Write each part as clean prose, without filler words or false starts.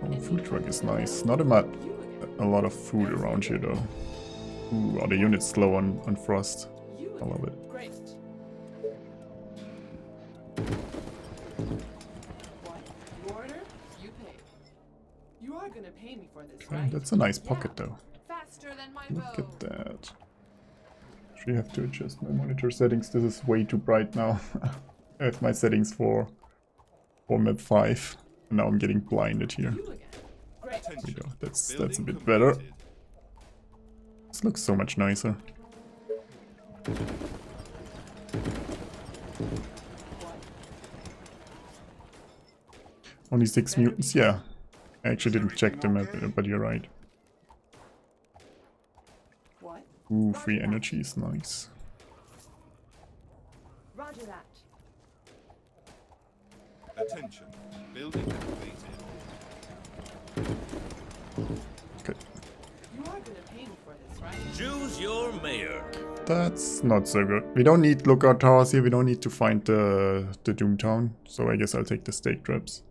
Oh, the food truck is nice. Not a lot of food around here though. Ooh, are the units slow on frost? I love it. Okay, that's a nice pocket though. Look at that. Actually have to adjust my monitor settings. This is way too bright now. I have my settings for map 5. And now I'm getting blinded here. There we go. That's a bit better. This looks so much nicer. Only 6 mutants? Yeah. I actually didn't check the map, but you're right. Ooh, free energy is nice. Roger that. Attention, building completed. Okay. You are gonna pay me for this, right? Choose your mayor. That's not so good. We don't need lookout towers here. We don't need to find the Doomtown. So I guess I'll take the stake traps.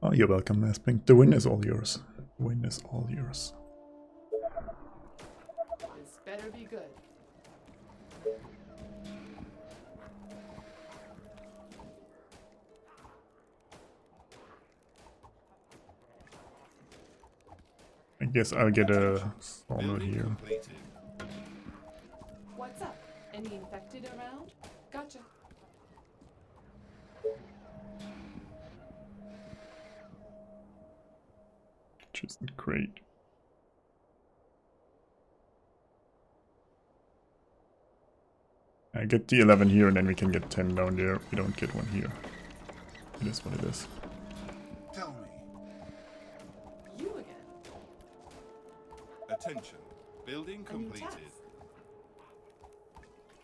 Oh, you're welcome, Masping. The win is all yours. The win is all yours. This better be good. I guess I'll get a sawmill Building here. completed. What's up? Any infected around? Gotcha. Which isn't great. I get the 11 here and then we can get 10 down there. We don't get one here. It is what it is. Tell me. You again. Attention, building A new completed. task.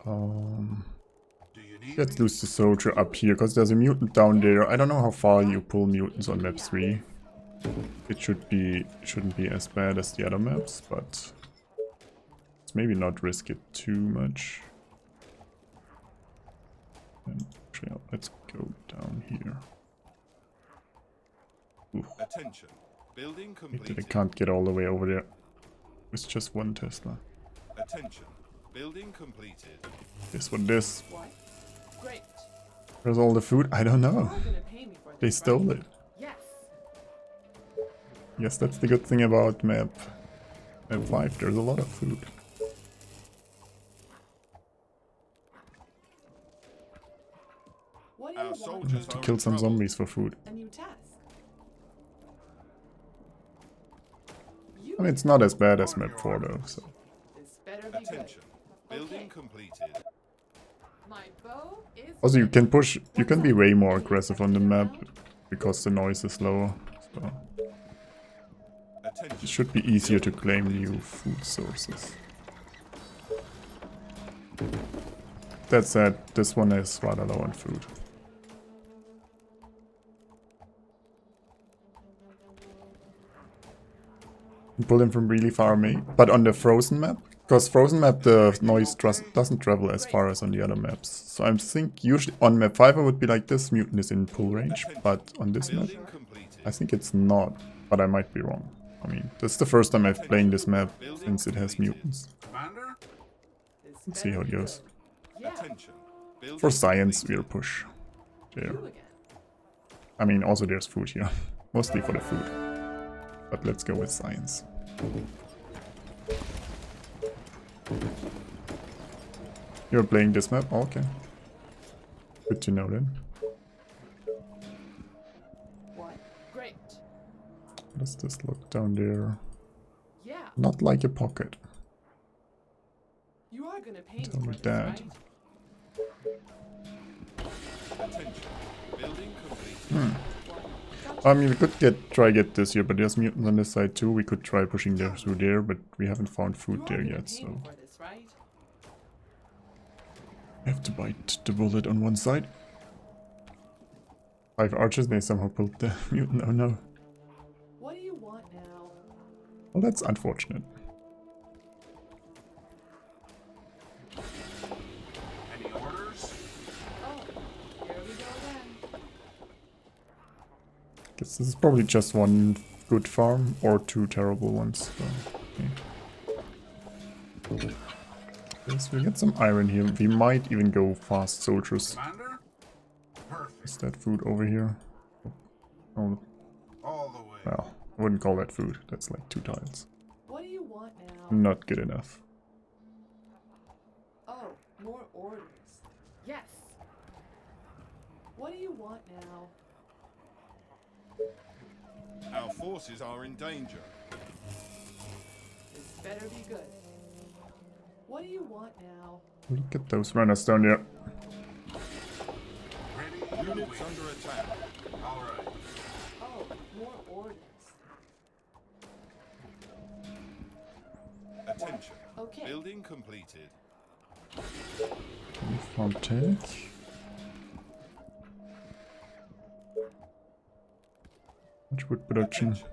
Do you need Let's lose the soldier up here, because there's a mutant down there. I don't know how far you pull mutants on map 3. It shouldn't be as bad as the other maps, but let's maybe not risk it too much. And actually, let's go down here. Ooh, Attention, building I completed. can't get all the way over there. It's just one Tesla. Attention, building completed. Guess what it is? What? Great. Where's all the food? I don't You know. are gonna pay me for this, They stole right? it. Yes. Yes, that's the good thing about map 5. There's a lot of food. What do Our you want? soldiers To are kill in some trouble. zombies for food. A new task. You I mean, it's not as bad as map 4 though, so. This better be good. Attention, building Okay. completed. My bow is Also, you ready. can push, you can be way more Any aggressive on the infected map around? because the noise is lower. So Attention. it should be easier to claim new food sources. That said, this one is rather low on food. You pull them from really far away, but on the frozen map, because frozen map the noise doesn't travel as far as on the other maps. So I think usually on map 5 I would be like this, mutant is in pull range, but on this map Building completed. I think it's not, but I might be wrong. I mean, this is the first time I've playing this map since it has mutants. Commander? This Let's see how it better be goes. good. Yeah. Attention. Building For science, completed. we'll push there. You again. I mean, also there's food here, mostly for the food. But let's go with science. You're playing this map? Oh, okay. Good to know then. What? Great. How does this look down there? Yeah. Not like a pocket. You are gonna pay me Tell me for this, that. right? Attention. Building completed. What? I mean, we could try get this here, but there's mutants on this side too. We could try pushing there through there, but we haven't found You food are there gonna yet, pay me so for this, right? I have to bite the bullet on one side. 5 archers, they somehow pulled the mutant. Oh no. What do you want now? Well, that's unfortunate. Any orders? Oh, here we go again. Guess this is probably just one good farm or two terrible ones. So, okay. Yes, we get some iron here. We might even go fast soldiers. Commander? Perfect. Is that food over here? Oh, All the way. well, I wouldn't call that food. That's like 2 tiles. What do you want now? Not good enough. Oh, more orders. Yes. What do you want now? Our forces are in danger. This better be good. What do you want now? Look at those runners down there. Ready? Units under attack. All right. Oh, more orders. Attention. Okay. Building completed. Farm take. Much wood production. Attention.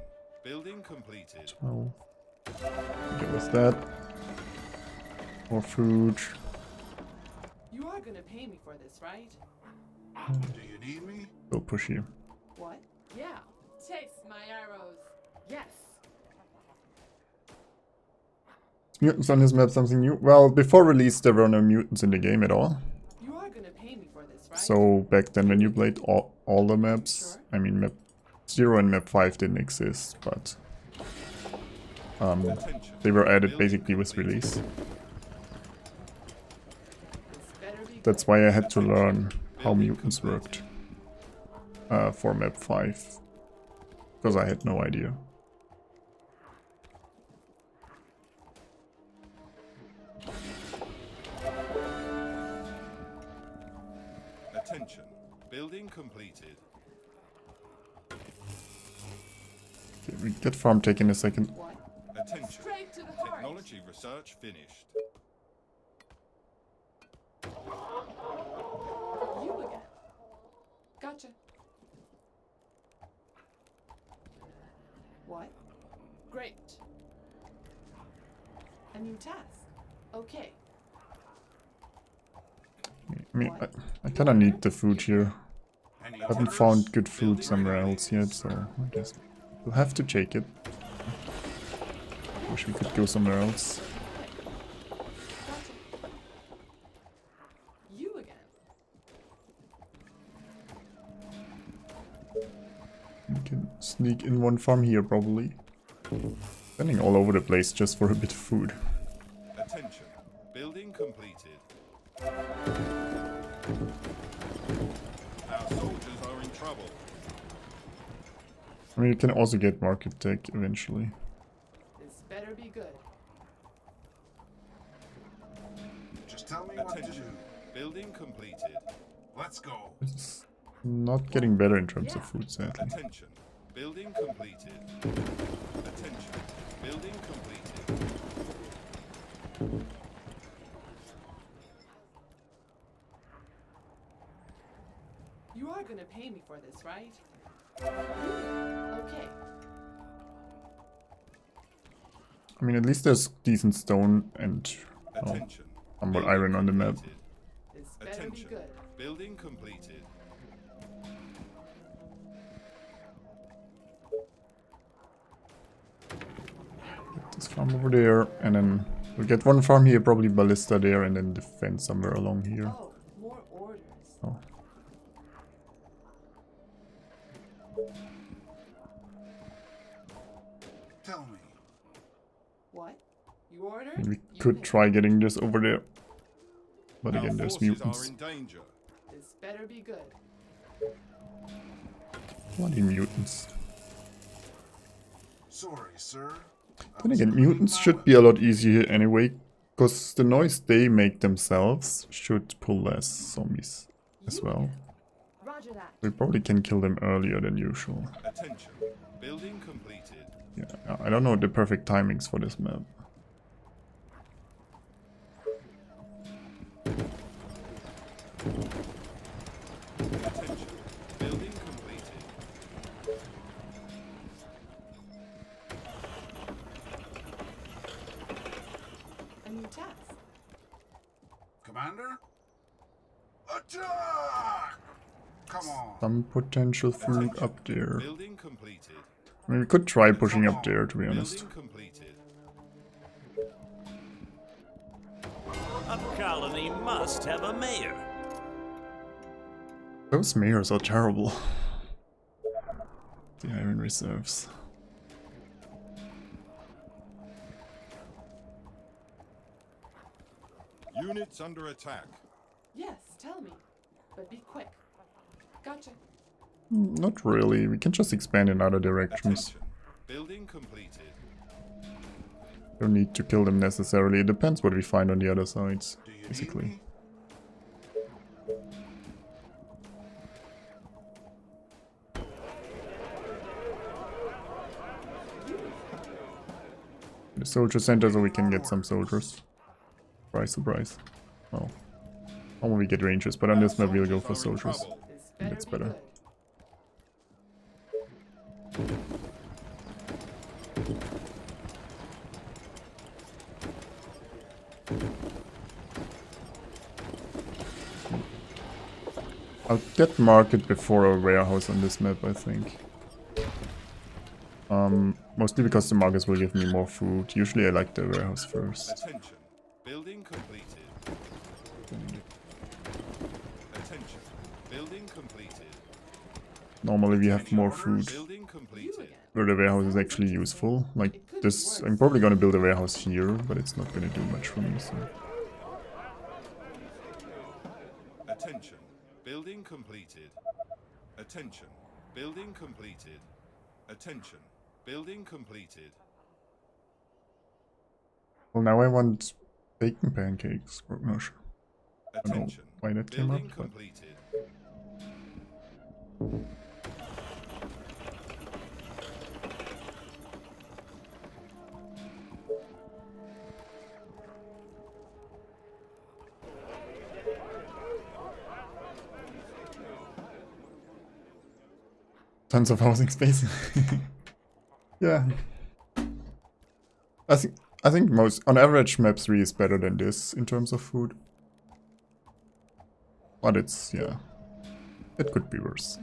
Building completed. 12. Get with that. More food. You are gonna pay me for this, right? Do you need me? We'll push you. What? Yeah. Taste my arrows. Yes. Is mutants on his map something new? Well, before release there were no mutants in the game at all. You are gonna pay me for this, right? So back then when you played all the maps, Sure. I mean map 0 and map 5 didn't exist, but Attention. they were added Building basically with completed. release. This better be That's good. why I had to learn how mutants worked for map 5. Because I had no idea. Attention. Building completed. Okay, we get farm take in a second. What? Attention. Straight to the heart. Technology research finished. You again. Gotcha. What? Great. A new task. Okay. I mean, I kinda need the food here. Any I haven't orders? found good food somewhere else yet, so I guess we'll have to take it. Wish we could go somewhere else. Gotcha. You again. We can sneak in one farm here, probably. Standing all over the place just for a bit of food. Attention. Building completed. Our soldiers are in trouble. I mean, you can also get market tech eventually. This better be good. Just tell me what to do. Attention. Building completed. Let's go. This is not getting better in terms of Yeah. food, sadly. Attention. Building completed. Attention. Building completed. You are gonna pay me for this, right? Okay. I mean, at least there's decent stone and Attention. some more Building iron on the map. completed. This better be Attention. good. Building completed. Get this farm over there, and then we'll get one farm here, probably ballista there, and then defend somewhere along here. Oh, more orders. Oh. Tell me. What? You ordered? And we You could pay. try getting this over there. But Our again, there's forces mutants. are in danger. This better be good. Bloody mutants. Sorry, sir. Then again, mutants should be a lot easier anyway, because the noise they make themselves should pull less zombies as You well. again. Roger that. We probably can kill them earlier than usual. Attention. Building completed. Yeah, I don't know the perfect timings for this map. Attention. Building completed. A new task. Commander? Attack! Come on. some potential food Attention. up there. Building completed. I mean, we could try pushing up there, to be honest. Building completed. A colony must have a mayor. Those mayors are terrible. The iron reserves. Units under attack. Yes, tell me. But be quick. Gotcha. Not really, we can just expand in other directions. Attention. Building completed. Don't need to kill them necessarily, it depends what we find on the other sides, Do you need basically. me? The soldier center so we can get some soldiers. Surprise, surprise. Well, only we get rangers, but on this map we'll go for soldiers. This better That's be better. good. I'll get market before a warehouse on this map, I think. Mostly because the markets will give me more food. Usually I like the warehouse first. Attention. Building completed. Attention. Building completed. Normally we have more food Building completed. where the warehouse is actually useful. Like this, I'm probably gonna build a warehouse here, but it's not gonna do much for me, so... Attention. Building completed. Attention. Building completed. Attention. Building completed. Well, now I want bacon pancakes. Or, no, sure. I don't know Attention. why that came up, Building but... completed. Tons of housing space. Yeah. I think most on average map 3 is better than this in terms of food. But it's yeah. It could be worse.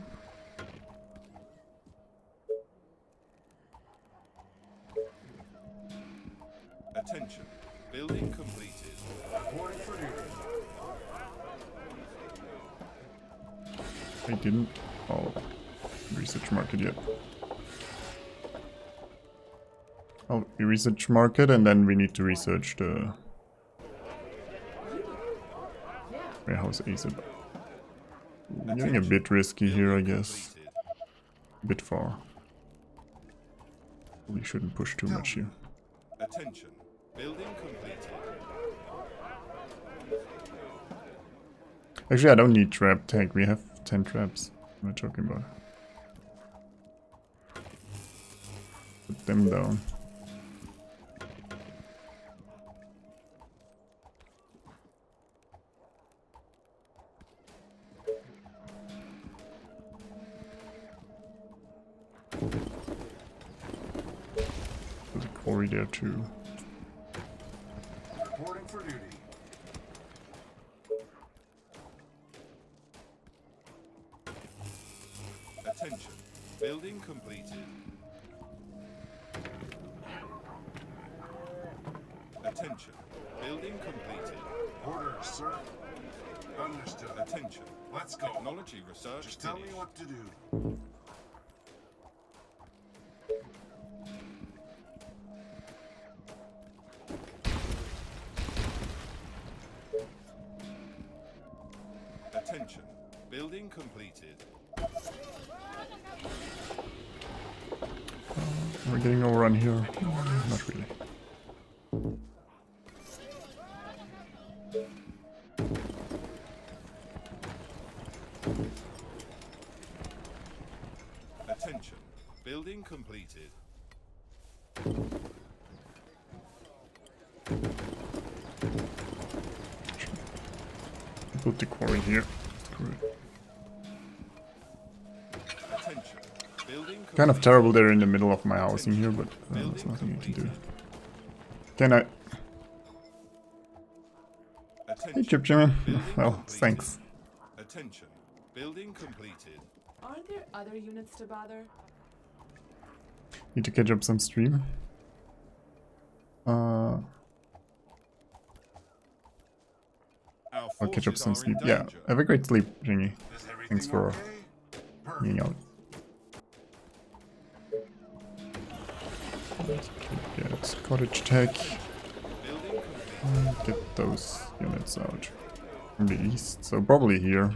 Attention. Building completed. Reporting for duty. I didn't research market yet. Oh, we research market and then we need to research the Yeah. warehouse ASAP. Getting a bit risky here, I guess. Completed. A bit far. We shouldn't push too much here. Attention. Building completed. Actually, I don't need trap tank. We have 10 traps. What am I talking about? Put them down. There's a quarry there too. Reporting for duty. Attention. Building completed. Attention. Building completed. Orders, sir. Understood. Attention. Let's go. Technology research Just tell me finished. what to do. Attention. Building completed. We're getting overrun here. Not really. Attention. Building completed. Put the quarry here. Screw it. Attention. Building Kind of completed. terrible they're in the middle of my housing here, but there's nothing I can do. Can I? Hey, Attention. Chip Jimmy. Building Well, completed. thanks. Attention. Building completed. Aren't there other units to bother? Need to catch up some stream. Our I'll catch up forces some are in sleep. Yeah, danger. have a great sleep, Jingy. Is everything Thanks for okay? hanging Perfect. out. Get cottage tech. Building complete. Get those units out from the east. So probably here.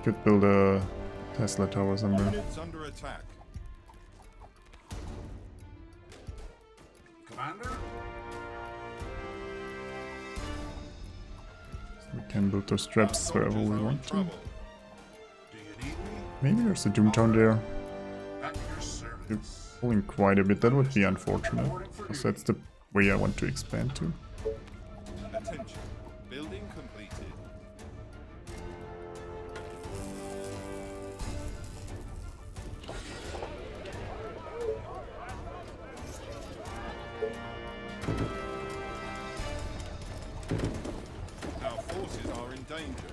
Could build a Tesla tower somewhere. Units under attack. Commander? We can build those traps Our wherever soldiers we are in want to. trouble. Do you need me? Maybe there's a Doomtown there. At your They're service. pulling quite a bit. That would be unfortunate. Because that's the way I want to expand to. Attention. Building completed. Our forces are in danger.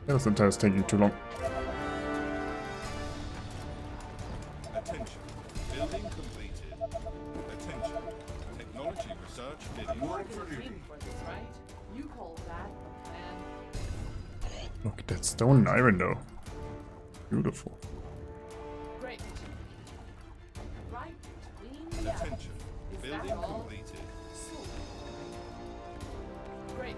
Yeah, sometimes taking too long. Attention. Building completed. Attention. Technology research beginning. You're gonna pay me for this, right? You call that a plan? Look at that stone iron though. Beautiful. Great. Right between the Attention. eyes. Is Building that all? completed. So, great.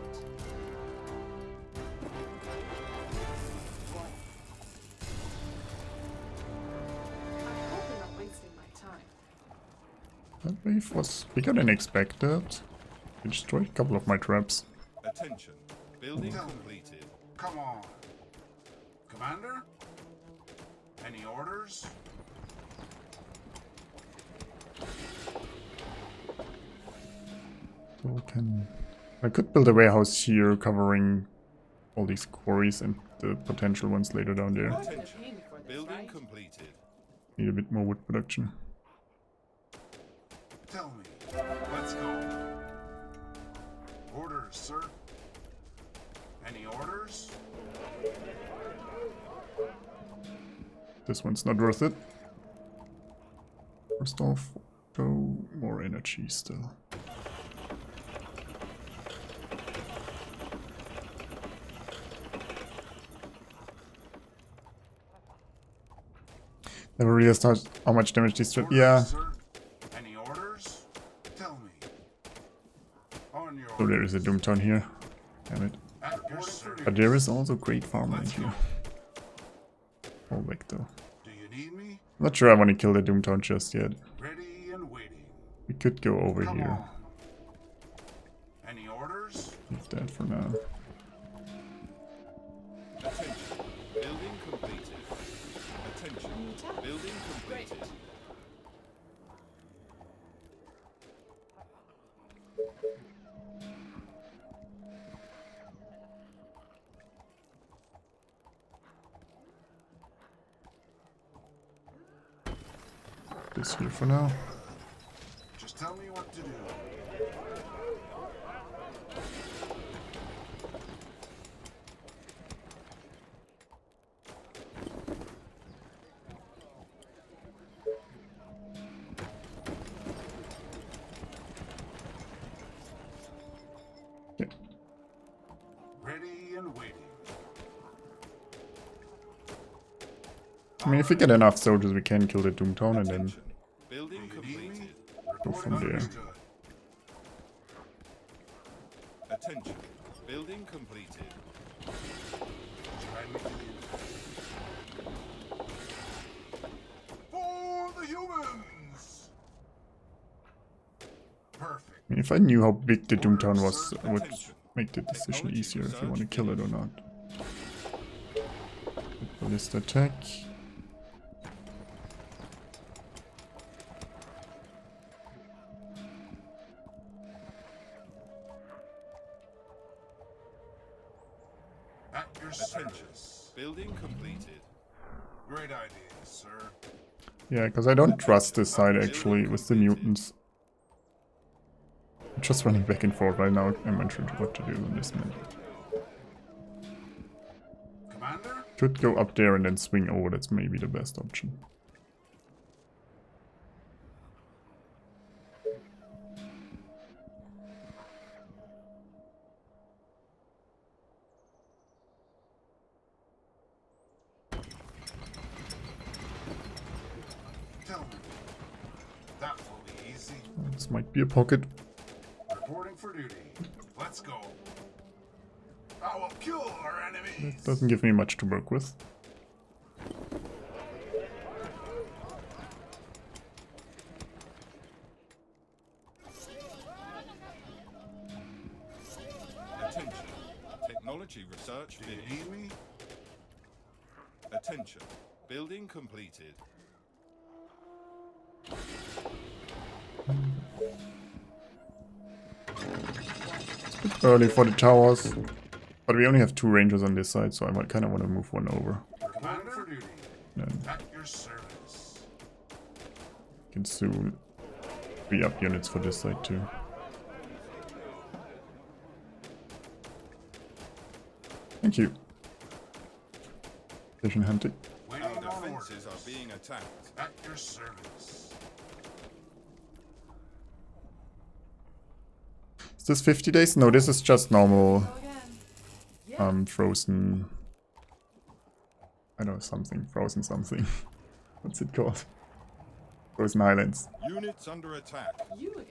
I hope you're not wasting my time. That wave was bigger than expected. It destroyed a couple of my traps. Attention. Building completed. Come on. Commander? Any orders? So I could build a warehouse here covering all these quarries and the potential ones later down there. You're gonna Attention. pay me for this, Building right? completed. Need a bit more wood production. Tell me. Let's go. Orders, sir. Any orders? This one's not worth it. First off, go more energy still. Never realized how much damage these traps. Orders, Yeah, sir. Any orders? Tell me. On your so there is a Doomtown here. Damn it. At your service. But there is also great farmland here. Fall back though. Do you need me? Not sure I want to kill the Doomtown just yet. Ready and waiting. We could go over Come here. on. Any orders? Leave that for now. Attention. Building completed. Attention. Building completed. This here for now. Just tell me what to do. Yeah. Ready and waiting. I mean, if we get enough soldiers, we can kill the Doomtown and then Attention. Building Do you need me? completed. go from there. Understood. Attention. Building completed. Try me. For the humans! Perfect. I mean, if I knew how big the Doomtown was, I would Attention. make the decision Technology easier if you research want to kill it or finished. not. Ballista attack. At your Attention. service. Building completed. Great idea, sir. Yeah, because I don't trust this side actually with the mutants. I'm just running back and forth right now. I'm unsure what to do on this map. Commander? Could go up there and then swing over. That's maybe the best option. Tell me. That will be easy. This might be a pocket. Reporting for duty. Let's go. I will kill our enemies. Doesn't give me much to work with. Attention. Technology research Do you finished. need me? Attention. Building completed. Early for the towers. But we only have 2 rangers on this side, so I might kind of want to move one over. Commander for duty. Then At your service. we can soon free up units for this side too. Thank you. Station hunting. Waiting Our on defenses orders. are being attacked. At your service. Is this 50 days? No, this is just normal Go again. Yeah. frozen. I know something. Frozen something. What's it called? Frozen Highlands. Units under attack. You again.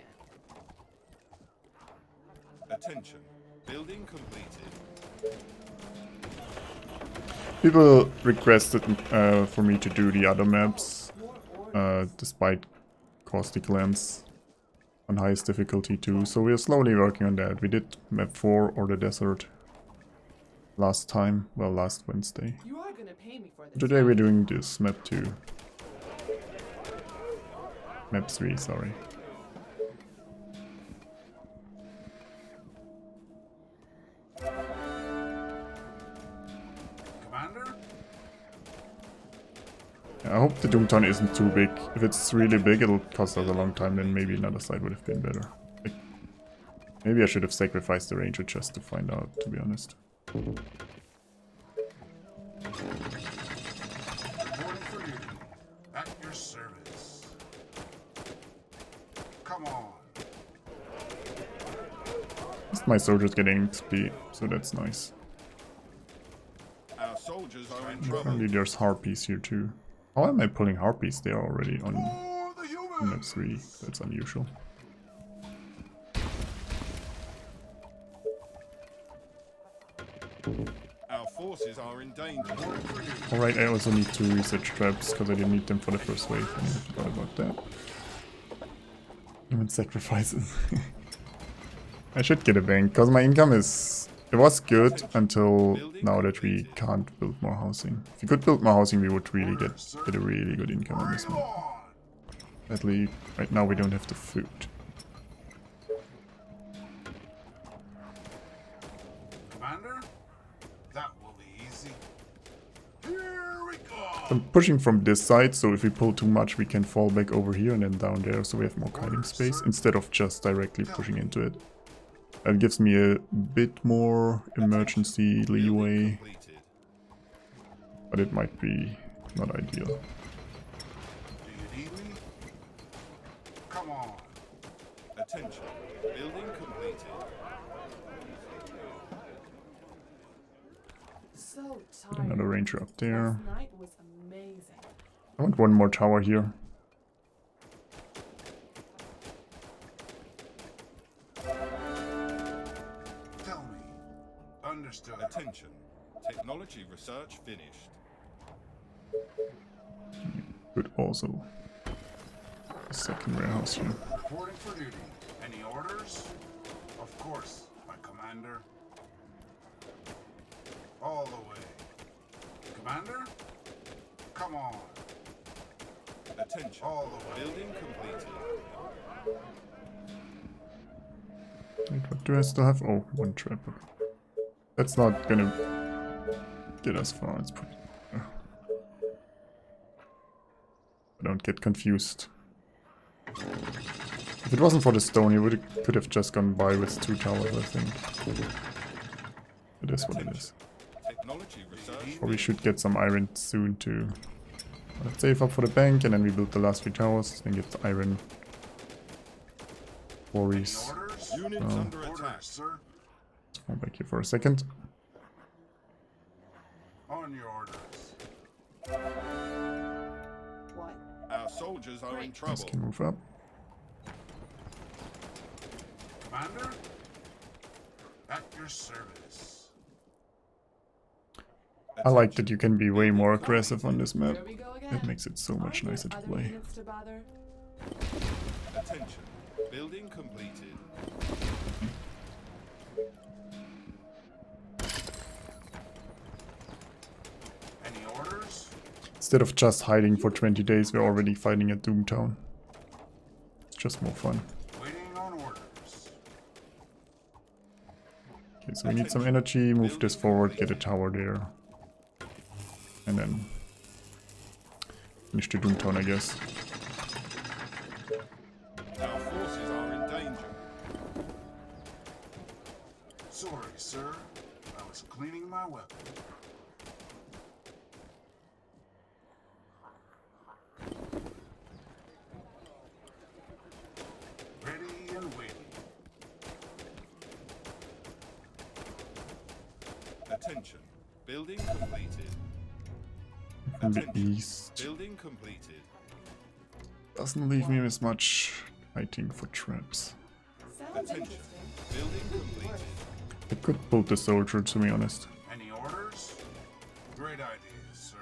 Attention. Building completed. People requested for me to do the other maps, More orders. despite caustic lens on highest difficulty too. So we are slowly working on that. We did map 4 or the desert last time, well, last Wednesday. You are gonna pay me for this. Today we're doing this map 2. Map 3, sorry. Commander? I hope the Doomtown isn't too big. If it's really big, it'll cost us a long time, then maybe another side would have been better. Like, maybe I should have sacrificed the ranger just to find out, to be honest. Reporting for duty. At your service. Come on. At least my soldiers getting XP, so that's nice. Our soldiers are in trouble. Apparently there's harpies here too. How am I pulling harpies? They are already on For the humans. map 3. That's unusual. Our forces are in danger. Alright, I also need 2 research traps because I didn't need them for the first wave. I forgot about that. Even sacrifices. I should get a bank because my income is... It was good until now that we can't build more housing. If we could build more housing, we would really get a really good income on this Bring one. on. At least right now we don't have the food. Commander? That will be easy. Here we go. I'm pushing from this side, so if we pull too much, we can fall back over here and then down there, so we have more hiding space instead of just directly pushing into it. That gives me a bit more emergency leeway, Completed. but it might be not ideal. Do you need me? Come on. Attention. Building completed. So Get tired. another ranger up there. Last night was amazing. I want one more tower here. Tell me. Understood. Attention. Technology research finished. Could also a second warehouse here. Reporting for duty. Any orders? Of course, my commander. All the way. Commander? Come on. Attention. All the way. Building completed. Wait, what do I still have? Oh, one trap. That's not gonna get us far. Let's put it there. But don't get confused. If it wasn't for the stone, he could have just gone by with 2 towers, I think. It is what it is. Technology research. Or we should get some iron soon too. Let's save up for the bank and then we build the last 3 towers and get the iron quarries. Orders? Units Oh. under Orders, attack. sir. Let's fall back here for a second. On your orders. What? Our soldiers are in This trouble. can move up. Commander? At your service. I like that you can be way more aggressive on this map. Here we go again. It makes it so much Are there nicer to other play. units to bother? Attention. Building completed. Any orders? Instead of just hiding for 20 days, we're already fighting at Doomtown. It's just more fun. Waiting on orders. Okay, so we need some energy, move this forward, get a tower there. And then finish the Doomtown, I guess. Our forces are in danger. Sorry, sir. I was cleaning my weapon. Ready and waiting. Attention. Building completed. From the east. Building completed. Doesn't leave me with much fighting for traps. Sounds Attention. interesting. Building completed. I could pull the soldier, to be honest. Any orders? Great idea, sir.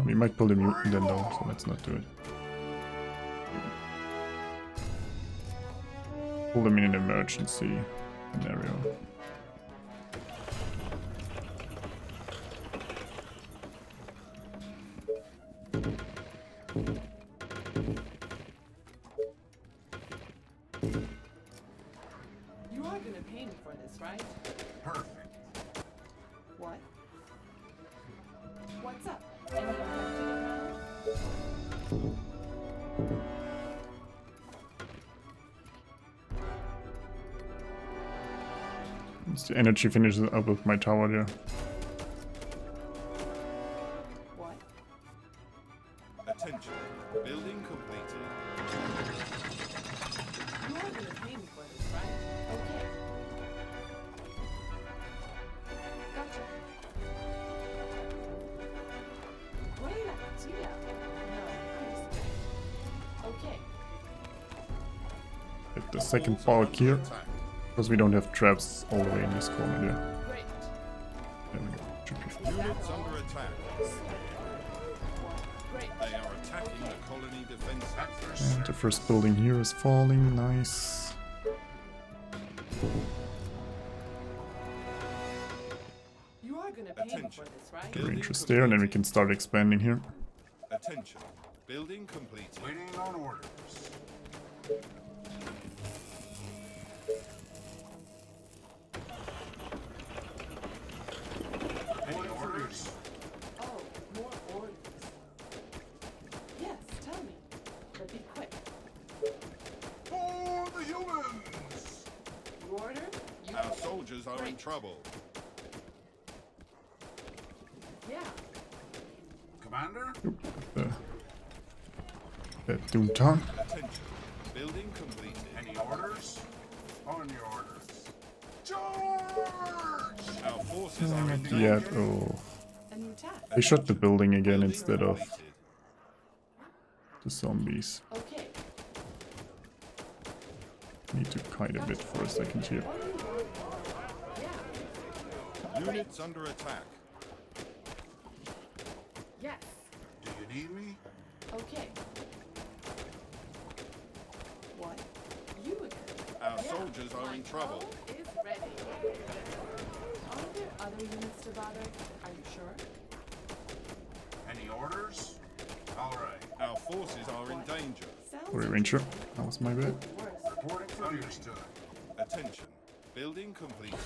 We might pull the mutant then though, so let's not do it. Pull them in an emergency scenario. You are gonna pay me for this, right? Perfect. What? What's up? Any infected around? Once the energy finishes up with my tower there. What? Attention. Building completed. You are gonna pay me for this, right? Okay. Gotcha. Great idea. No, please. Okay. Get the second bulk here. Because we don't have traps all the way in this corner there. Great. There we go. Should be fine. Units under attack. Great. They are attacking the colony defenses. At your And service. the first building here is falling. Nice. You are gonna pay me Attention. for this, right? The Rangers there, and then we can start expanding here. Attention. Building completed. Waiting on orders. Any orders? Oh, more orders. Yes, tell me. But be quick. For the humans! You order? You Our obey. soldiers are in trouble. Yeah. Commander? The Doomtown. Attention. Building completed. Any orders? On your orders. Charge! Our forces are in Not danger. yet. Oh. A new task. They shot the building again Building instead of completed. the zombies. Okay. Need to hide a bit for a second here. What do you want? Yeah. Units under attack. Yes. Do you need me? Okay. What? You again? Our Yeah. soldiers are in trouble. bow is ready. Are there other units to bother? Are you sure? Any orders? All right. Our forces are in danger. Sounds Sorry, Ranger. interesting. That was my bad. Worse. Reporting for understood. Attention. Building completed.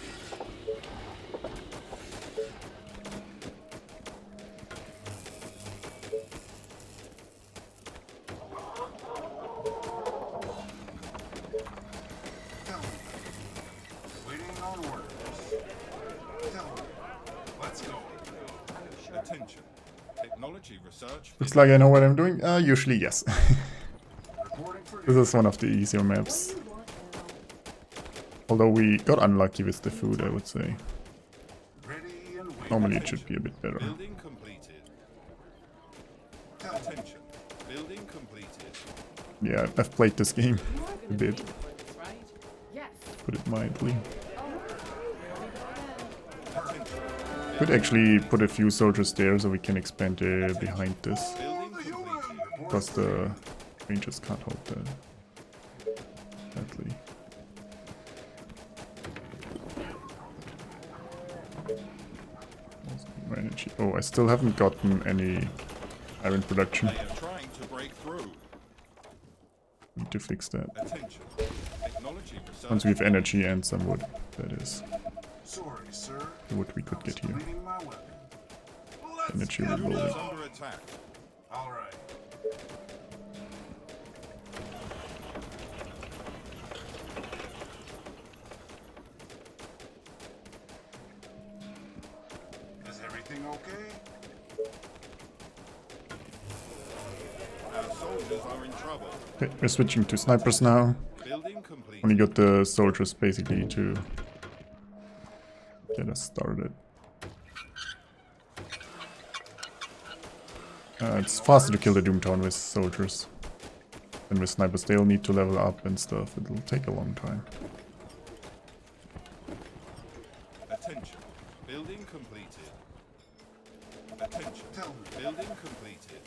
Search Looks like I know what I'm doing. Usually yes. Reporting for This duty. is one of the easier maps. What do you want now? Although we got unlucky with the food, I would say. Ready and waiting. Normally it should be a bit better. building completed. Attention. Building completed. Yeah, I've played this game You are a gonna bit, pay me for this, right? Yes. put it mildly. Oh, here we go again. Attention. Could actually put a few soldiers there so we can expand behind this. Building completed. Because the rangers can't hold that. Sadly. More energy. Oh, I still haven't gotten any iron production. They are trying to break through. Need to fix that. Attention. Technology research. Once we have energy and some wood, that is Sorry, sir. the wood we could get here. Cleaning my weapon. Let's Energy get reloaded. Units going. under attack. All right. Is everything okay? Our soldiers are in trouble. Okay, we're switching to snipers now. Building complete. Only got the soldiers basically to get us started. It's faster to kill the Doomtown with soldiers than with snipers. They'll need to level up and stuff. It'll take a long time. Attention. Building completed. Attention. Tell me. Building completed.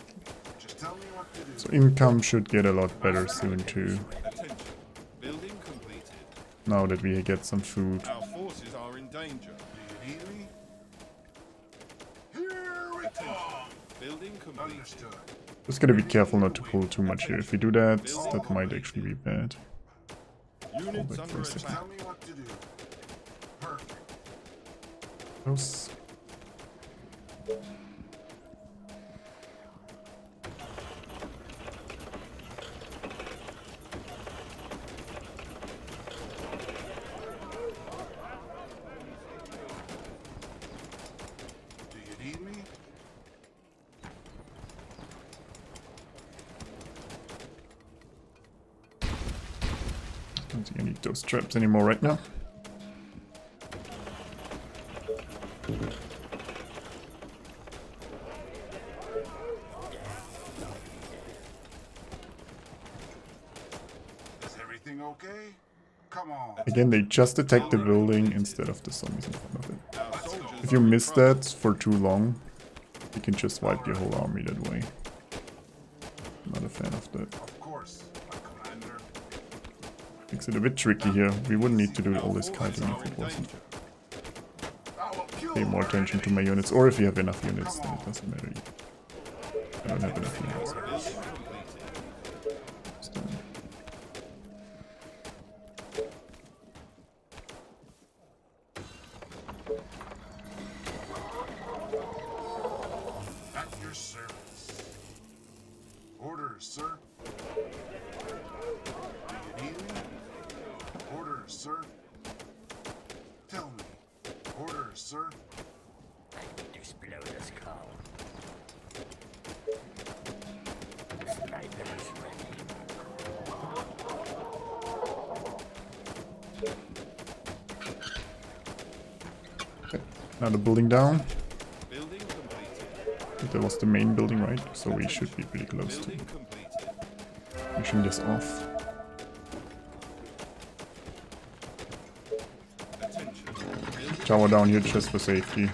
Just tell me what to do. So income should get a lot better soon too. Attention. Building completed. Now that we get some food. Our forces are in danger. Do you need me? Here we come. Building completed. Understood. Just gotta be careful not to pull too much here. If we do that, that might actually be bad. Units back under for a second. attack. Tell me what to do. Perfect. Close. Do you need me? Don't think I need those traps anymore right now. Is everything okay? Come on. Again, they just attack the building instead of the zombies in front of it. Our soldiers If you are in miss trouble. that for too long, you can just wipe your whole army that way. Not a fan of that. Of course, my commander. Makes it a bit tricky here. We wouldn't need to do all this Our kiting forces if are it in wasn't. danger. I will kill Pay more our attention to enemy. my units, or if you have enough units, then it doesn't matter. I don't have enough units. Building completed. So, At your service. Orders, sir. Do you need me? Orders, sir. Tell me. Orders, sir. Explode the skull. Sniper is ready. another building down. Building completed. That was the main building, right? So we should be pretty close to Building completed. finishing this off. Attention. Building Tower down here just for safety.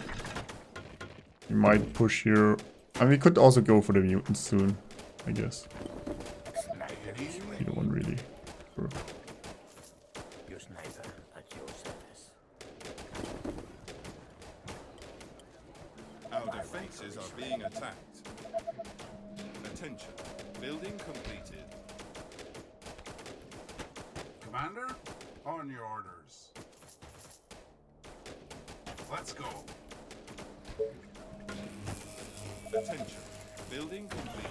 We might push here. And we could also go for the mutants soon, I guess. Sniper is ready. Either one really. Sure. Your sniper at your service. Our defenses are being attacked. Attention. Building completed. Commander, on your orders. Let's go. Attention. Building completed.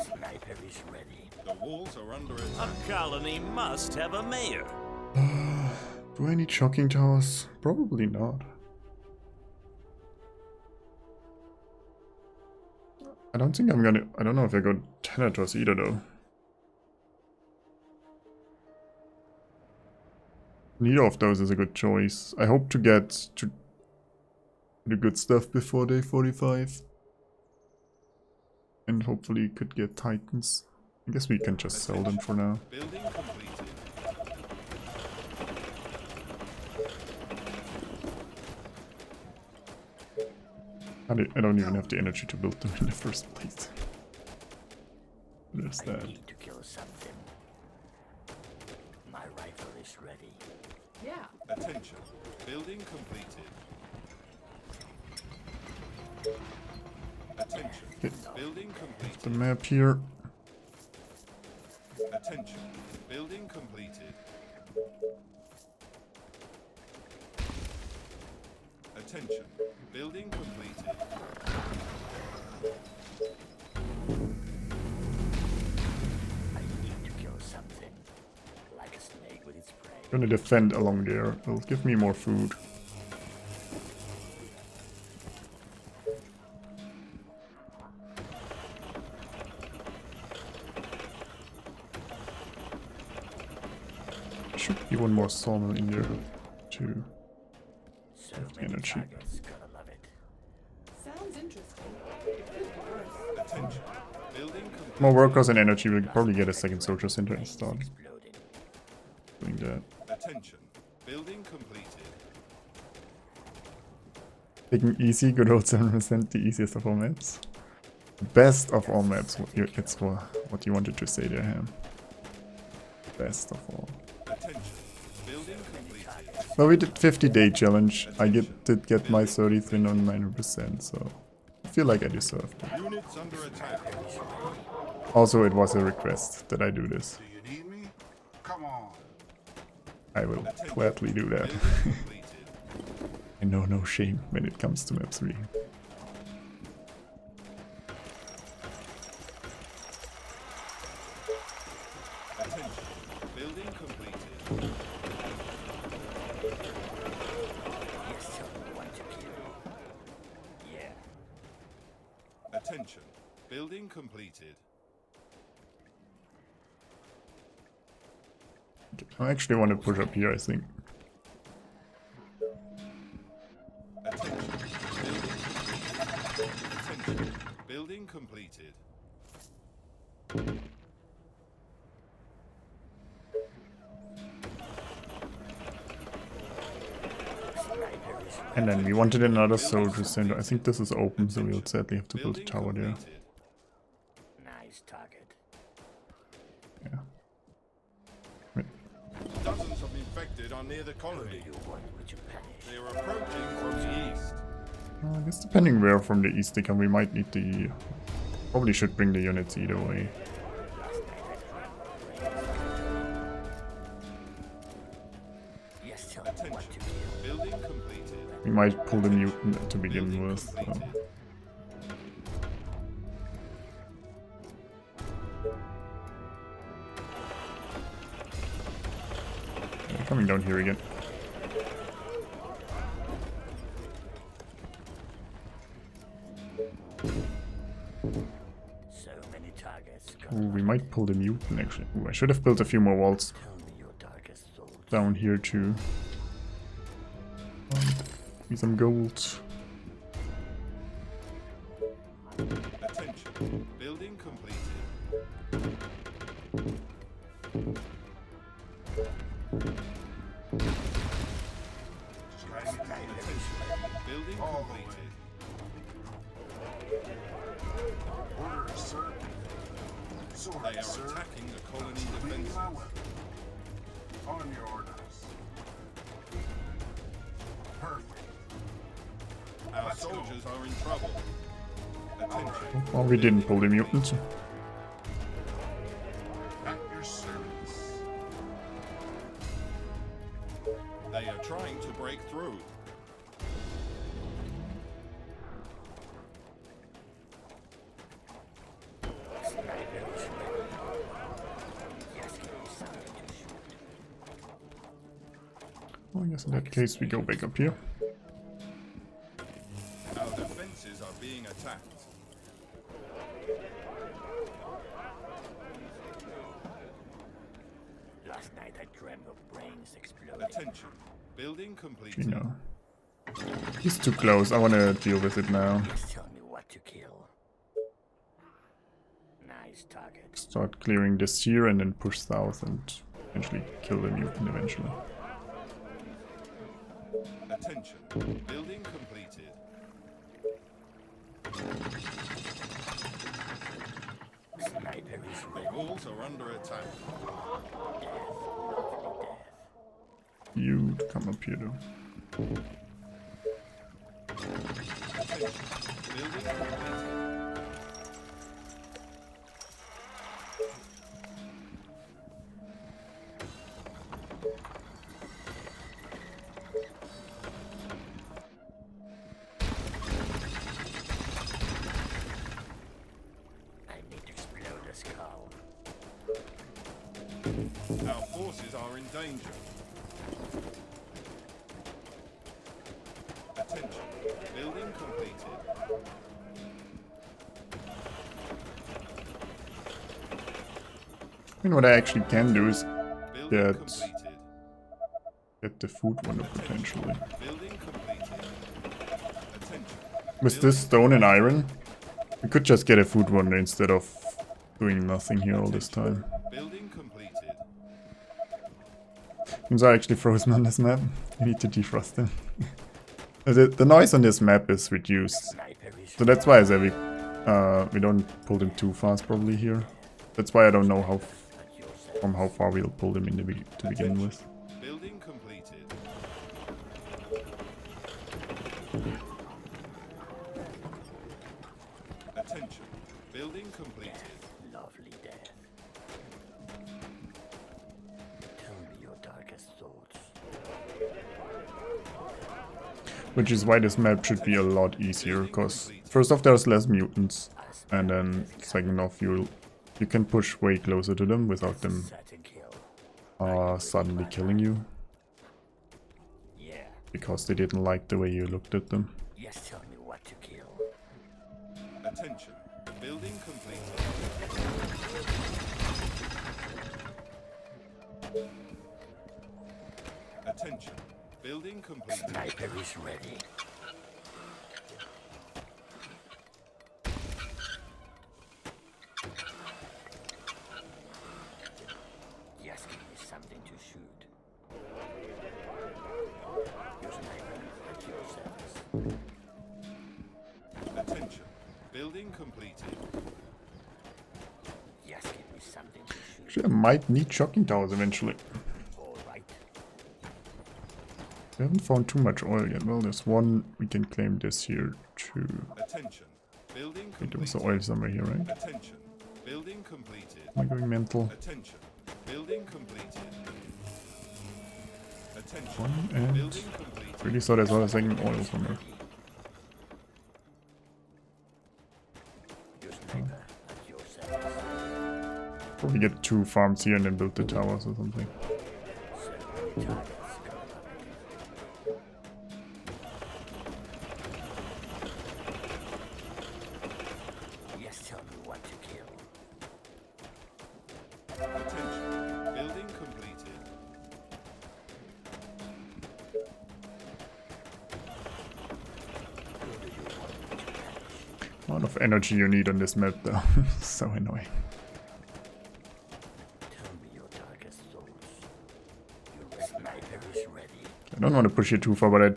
Sniper is ready. The walls are under attack. A colony must have a mayor. Do I need shocking towers? Probably not. I don't think I'm gonna... I don't know if I go Thanatos either though. Neither of those is a good choice. I hope to get to the good stuff before day 45. And hopefully could get Titans. I guess we can just sell them for now. Building completed. I don't even have the energy to build them in the first place. There's I that. need to kill something. My rifle is ready. Yeah. Attention. Building completed. Attention. Building completed. The map here. Attention. Building completed. Attention. Building completed. I need to kill something. Like a snake with its prey. Gonna defend along there. It'll give me more food. Should be one more sawmill in there too. So Energy. many targets, gotta love it. Sounds interesting. Could be worse. Attention. Building completed. More workers and energy. We'll probably get a second soldier center and start Exploding. doing that. Attention. Building completed. Taking easy, good old 7%, the easiest of all maps. Best of all maps, it's what you wanted to say there, Ham. Best of all. Attention. Building completed. Well, we did 50-day challenge. I did get my 33 on 900%, so I feel like I deserved it. Units under attack. Also, it was a request that I do this. Do you need me? Come on. I will gladly do that. Building completed. I know no shame when it comes to map 3. Attention. Building completed. You still want to kill. Yeah. Attention. Building completed. I actually want to push up here, I think. Attention. Attention. Building completed. And then we wanted another soldier center. I think this is open, so we'll sadly have to build a Building tower there. completed. Nice target. Yeah. Dozens of infected are near the colony. You want me to punish? They are approaching from the east. I guess depending where from the east they come, we might need the... Probably should bring the units either way. You still Attention. want to kill. Building completed. We might pull the mutant to begin Building with. completed. They're coming down here again. So many targets. Ooh, we might pull the mutant actually. Ooh, I should have built a few more walls Tell me your darkest thoughts. down here too. Give me some gold. Attention. Building completed. Attention. Building completed. Orders, sir. Sword, They are sir. attacking the colony Bring defenses. my weapon. On your orders. Perfect. Our soldiers are in trouble. Attention. Well, we didn't pull the mutant. At your service. They are trying to break through. Sniper is ready. Just give me something to shoot. Well, I guess in that case we go back up here. Our defenses are being attacked. dreamt of brains exploding. Attention. Building completed. You know. He's too close. I want to deal with it now. Just tell me what to kill. Nice target. Start clearing this here and then push south and eventually kill the mutant eventually. Attention. Building completed. Sniper is ready. Walls are under attack. You come up here though. Attention. Building completed. I need to explode the skull. Our forces are in danger. Attention. Building completed. I mean, what I actually can do is Building get completed. the food window potentially. Building completed. Attention. With this stone and iron, we could just get a food wonder instead of doing nothing here all this time. Building completed. Things are actually frozen on this map. You need to defrost them. The noise on this map is reduced, Sniper is so that's why I say we don't pull them too fast probably here. That's why I don't know how from how far we'll pull them in to begin with. Building completed. Attention. Building completed. lovely death. Tell me your darkest thoughts. Which is why this map should be a lot easier, because first off there's less mutants, and then second off you can push way closer to them without them Certain kill. suddenly killing you, Yeah. because they didn't like the way you looked at them. Yes, tell me what to kill. Attention. Building completed. Attention. Building completed. Sniper is ready. Just give me something to shoot. Your sniper at your service. Attention. Building completed. Just give me something to shoot. Actually, I might need shocking towers eventually. All right. We haven't found too much oil yet. Well, there's one, we can claim this here too. Attention. Building Wait, there was the completed. oil somewhere here, right? Attention. Building completed. Am I going mental? Attention. Building completed. Attention. One and Building completed. really thought I saw a second oil somewhere. Your sniper at your service. Probably get 2 farms here and then build the towers or something. So many targets. Gotta love it. Yes, tell me what to kill. Attention. Building completed. Who do you want me to punish? Amount of energy you need on this map though. So annoying. Tell me your darkest thoughts. Your sniper is ready. I don't want to push it too far, but I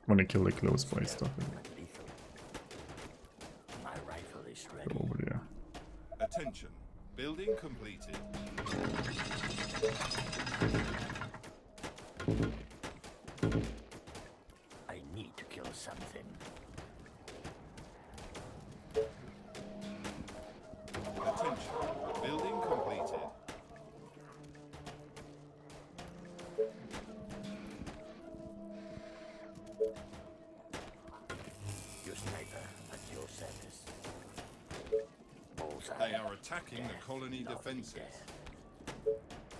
want to kill the close by stuff. But lethal. My rifle is ready. Go over there. Attention. Building completed. I need to kill something. Attention. Building completed. Your sniper at your service. Bullseye. They are attacking the colony Lovely defenses. death.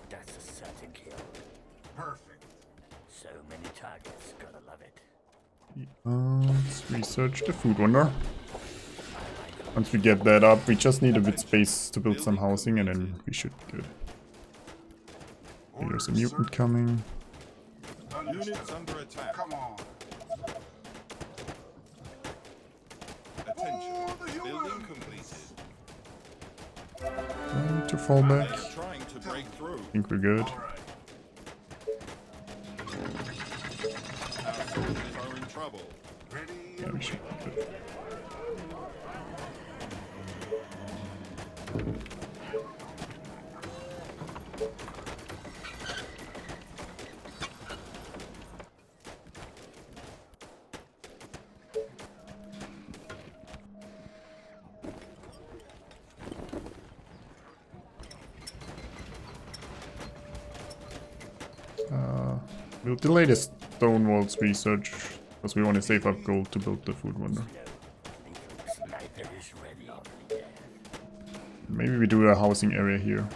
That's a certain kill. Perfect. So many targets, gotta love it. Let's research the food wonder. Once we get that up, we just need a bit space to build some housing and then we should be good. There's a mutant coming. Units under attack. Come on. Attention. Oh, the Building humans! completed. Trying to fall They back. are trying to break through. I think we're good. All right. Our soldiers are in trouble. Ready Yeah, and we should be good. We'll delay the stone walls research because we want to save up gold to build the food wonder. Sniper is ready. Maybe we do a housing area here.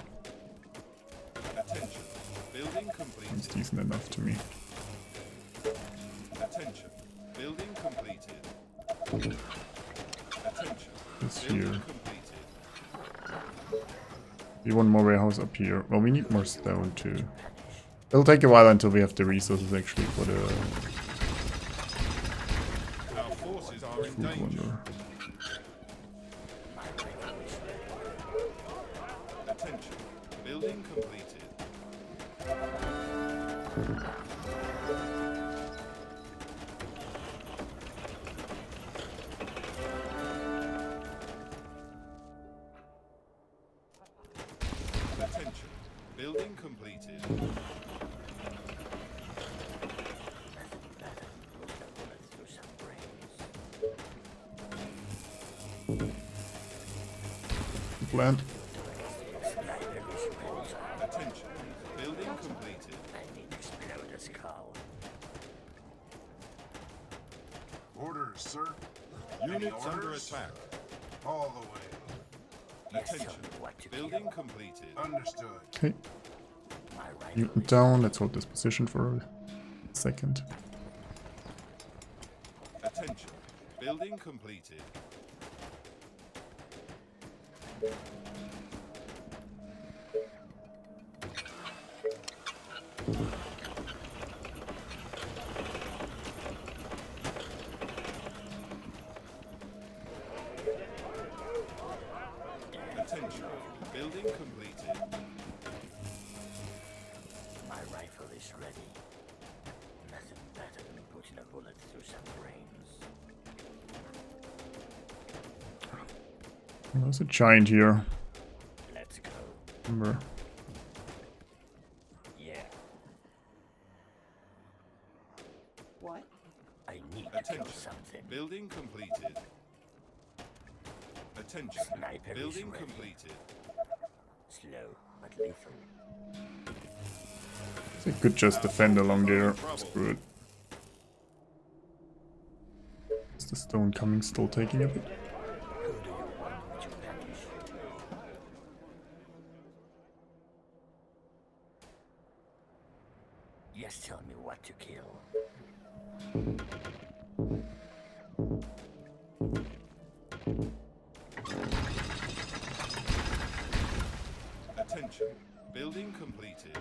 Attention. Building It's completed. decent enough to me. Attention. Building completed. Attention. This Building here. completed. We want more warehouse up here. Well, we need more stone too. It'll take a while until we have the resources actually for the Our forces are in food danger. wonder. Attention. Building completed. Attention. Building completed. Plant. Attention. Building completed. orders, sir. Units under orders? attack. All the way. Attention. Building completed. Understood. Okay. Mutant down. Let's hold this position for a second. Attention. Building completed. Attention. Building completed. My rifle is ready. Nothing better than putting a bullet through some brains. There's a giant here. Let's go. Remember. Yeah, What? I need to kill Attention. something. Building completed. Attention. Sniper is Building ready. completed. Slow but lethal. They could just defend along there. Screw it. Is the stone coming still taking a bit? Who do you want to punish? Yes, tell me what to kill. Attention. Building completed.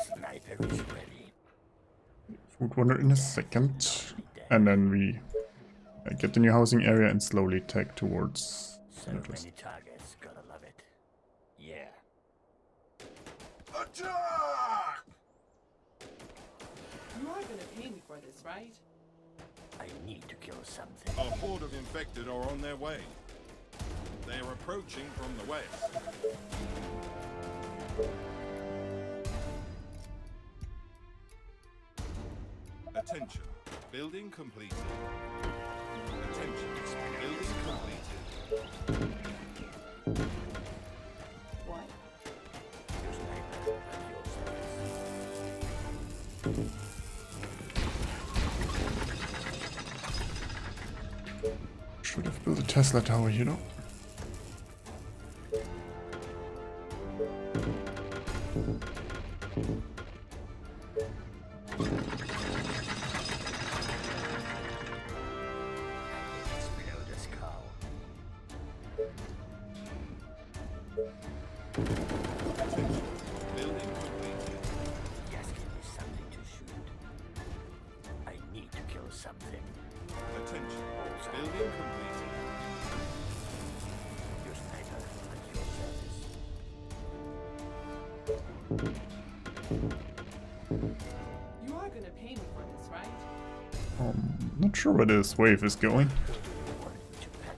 Sniper is ready. Food wonder in a second. And then we get the new housing area and slowly tag towards So Atlas. many targets, gotta love it. Yeah. Attack! You are gonna pay me for this, right? I need to kill something. A horde of infected are on their way. They are approaching from the west. Attention. Building completed. Attention. Building completed. What? Your sniper at your service. Should have built a Tesla tower, you know. something. Attention. Building completed. Your sniper at your service. You are gonna pay me for this, right? Not sure where this wave is going.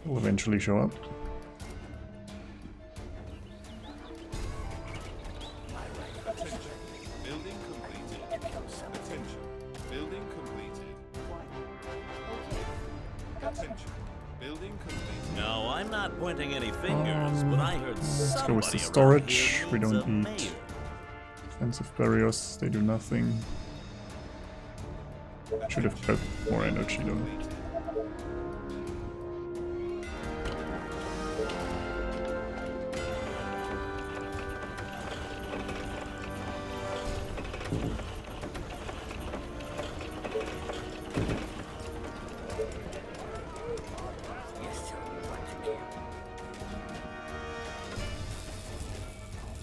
Will eventually show up. Attention. Building completed. Attention. Building completed. What? Okay. Attention. Building completed. No, I'm not pointing any fingers, but I heard Let's go with the somebody around storage. here We needs don't a need mayor. defensive barriers. They do nothing. Should have got more energy though. Completed. Yes, tell me what to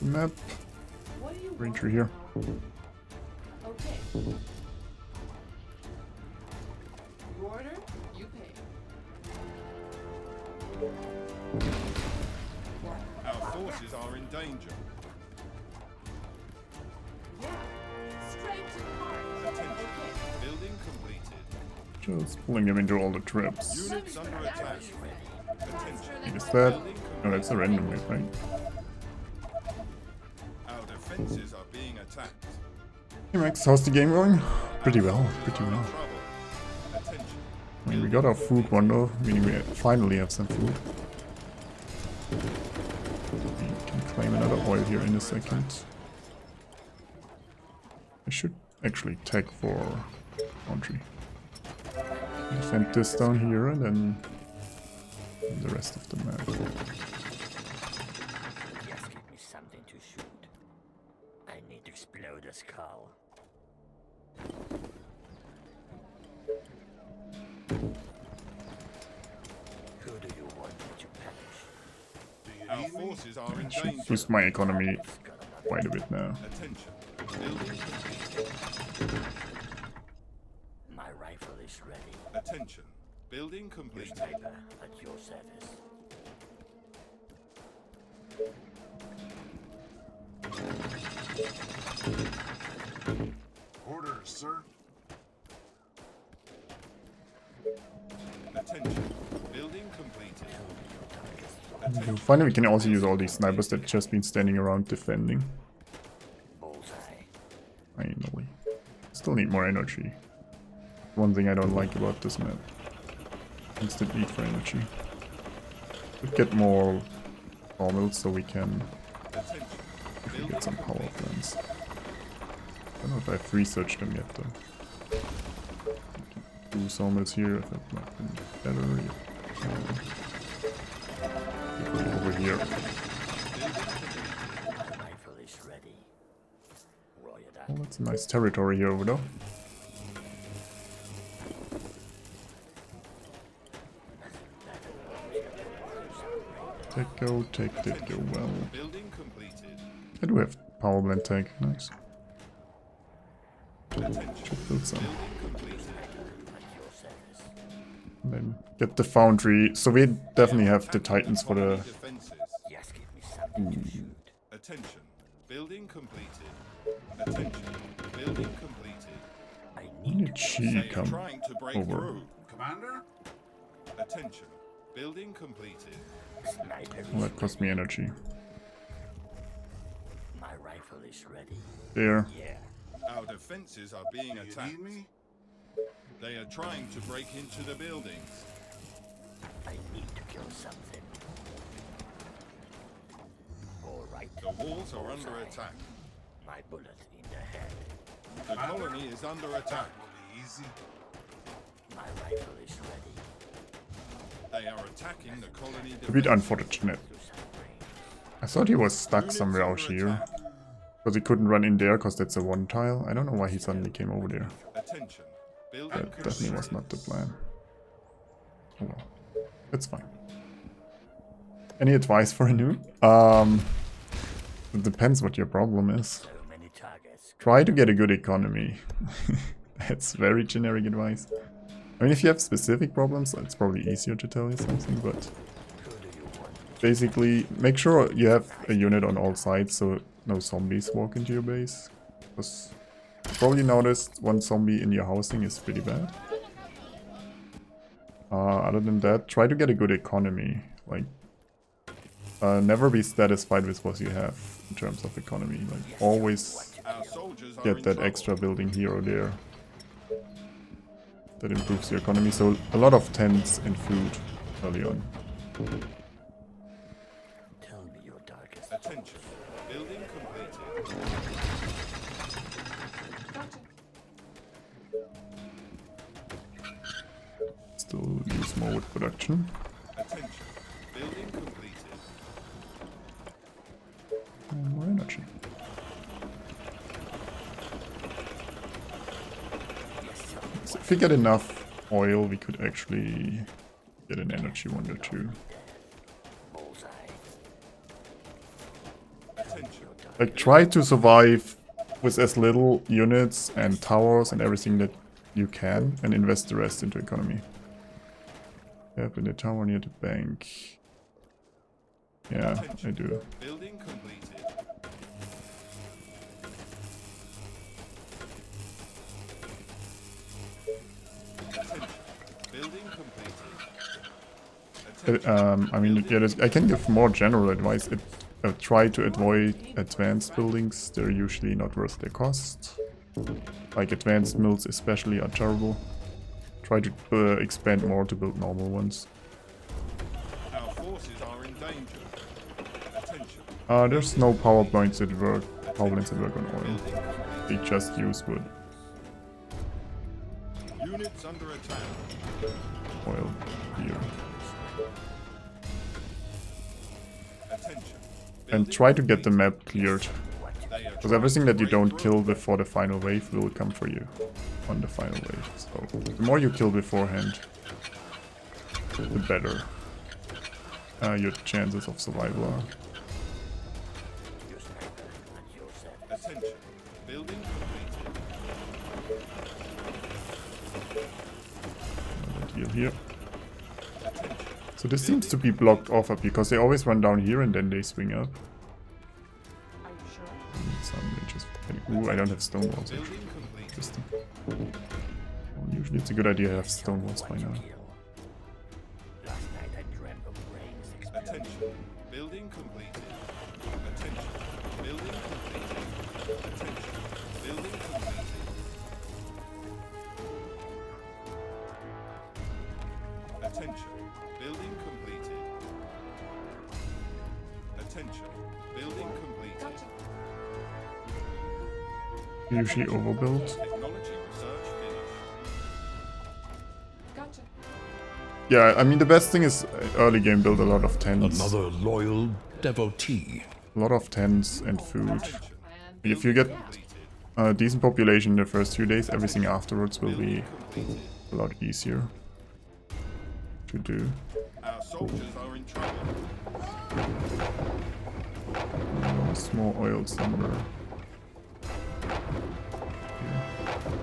kill. Map. What do you want? Ranger here. Okay. You order, you pay. Our forces are in danger. Yeah. Straight to the heart. Attention. Okay. Building completed. Just pulling them into all the traps. Units under attack. Attention. Is that? No, that's a random wave, right? Our defenses are being attacked. Hey Max, how's the game going? Pretty well, pretty Are in well. trouble. Attention. I mean, we got our food one though, meaning we finally have some food. We can claim another oil here in a second. I should actually tag for laundry. Defend this down here and then the rest of the map. Just give me something to shoot. I need to explode a skull. Who do you want me to punish? Do you Our need me? forces are in Should danger. boost my economy quite a bit now. Attention. Building completed. My rifle is ready. Attention. Building Your completed. sniper at your service. Orders, sir. Attention. Building completed. Finally we can also use all these snipers that just been standing around defending. Bullseye. Finally. Still need more energy. One thing I don't like about this map. Instant need for energy. Could get more sawmills so we can Attention. get some power plants. I don't know if I've researched them yet though. Two sawmills here, if that might be better. Over here. My rifle is ready. Roll it Oh, up. that's a nice territory here over there. Take that go well. Building completed. I do have power plant tag, nice. Attention. Should build some. Building completed. At your service. And then get the foundry. So we definitely have the titans for Colony the... defenses. Just give me something to shoot. Attention. Building completed. Attention. Building completed. I When need did to she They are come trying to break over? through. Commander? Attention. Building completed. sniper. Well, that cost me energy. My rifle is ready. There. Yeah. Our defenses are being Do you attacked. need me? They are trying to break into the buildings. I need to kill something. All right. The walls are under attack. My bullet in the head. The colony is under attack. Will be easy. My rifle is ready. They are attacking the colony A bit defenses. unfortunate. Do some brains. I thought he was stuck Units somewhere out under here. attack. Because he couldn't run in there because that's a one tile. I don't know why he suddenly came over there. Attention. Building That definitely was completed. not the plan. Oh well. It's fine. Any advice for a noob? It depends what your problem is. So many targets. Try to get a good economy. That's very generic advice. I mean, if you have specific problems, it's probably easier to tell you something, but basically, make sure you have a unit on all sides so no zombies walk into your base. Because you probably noticed one zombie in your housing is pretty bad. Other than that, try to get a good economy. Like, never be satisfied with what you have in terms of economy. Like, always Our soldiers are get in that trouble. extra building here or there. That improves your economy. So a lot of tents and food early on. Tell me your darkest. Attention. Building completed. Gotcha. Still use more wood production. Attention. Building completed. And more energy. So if we get enough oil, we could actually get an energy wonder too. Bullseye. Attention. Like, try to survive with as little units and towers and everything that you can, and invest the rest into economy. Yep, in the tower near the bank. Yeah, I do. Building completed. Attention. Building completed. Attention. I mean, yeah, I can give more general advice. Try to avoid advanced buildings. They're usually not worth their cost. Like, advanced mills especially are terrible. Try to expand more to build normal ones. Our forces are in danger. Attention. There's no power plants that work. Power plants that work on oil. They just use wood. Units under attack. Oil here. Attention. And try to get the map cleared. They are Because everything that you don't kill before the final wave will come for you on the final wave. So the more you kill beforehand, the better your chances of survival are. Your sniper at your set. Attention. Building completed. Deal here. So this seems to be blocked off up because they always run down here and then they swing up. Are you sure? Some just ooh, I don't have stone walls. Actually. Building completed. Interesting. Well, usually it's a good idea to have stone walls by now. Kill. Last night I dreamt of brains exploding. Attention. Building completed. Attention. Building completed. Attention. Building completed. Attention. Building completed. Attention. Building completed. Gotcha. Usually overbuild. Technology research finished. Gotcha. Yeah, I mean the best thing is early game build a lot of tents. Another loyal devotee. A lot of tents and food. Attention. And If you get Completed. a decent population in the first few days, everything afterwards will be Completed. a lot easier to do. Our soldiers are in trouble. Small oil somewhere.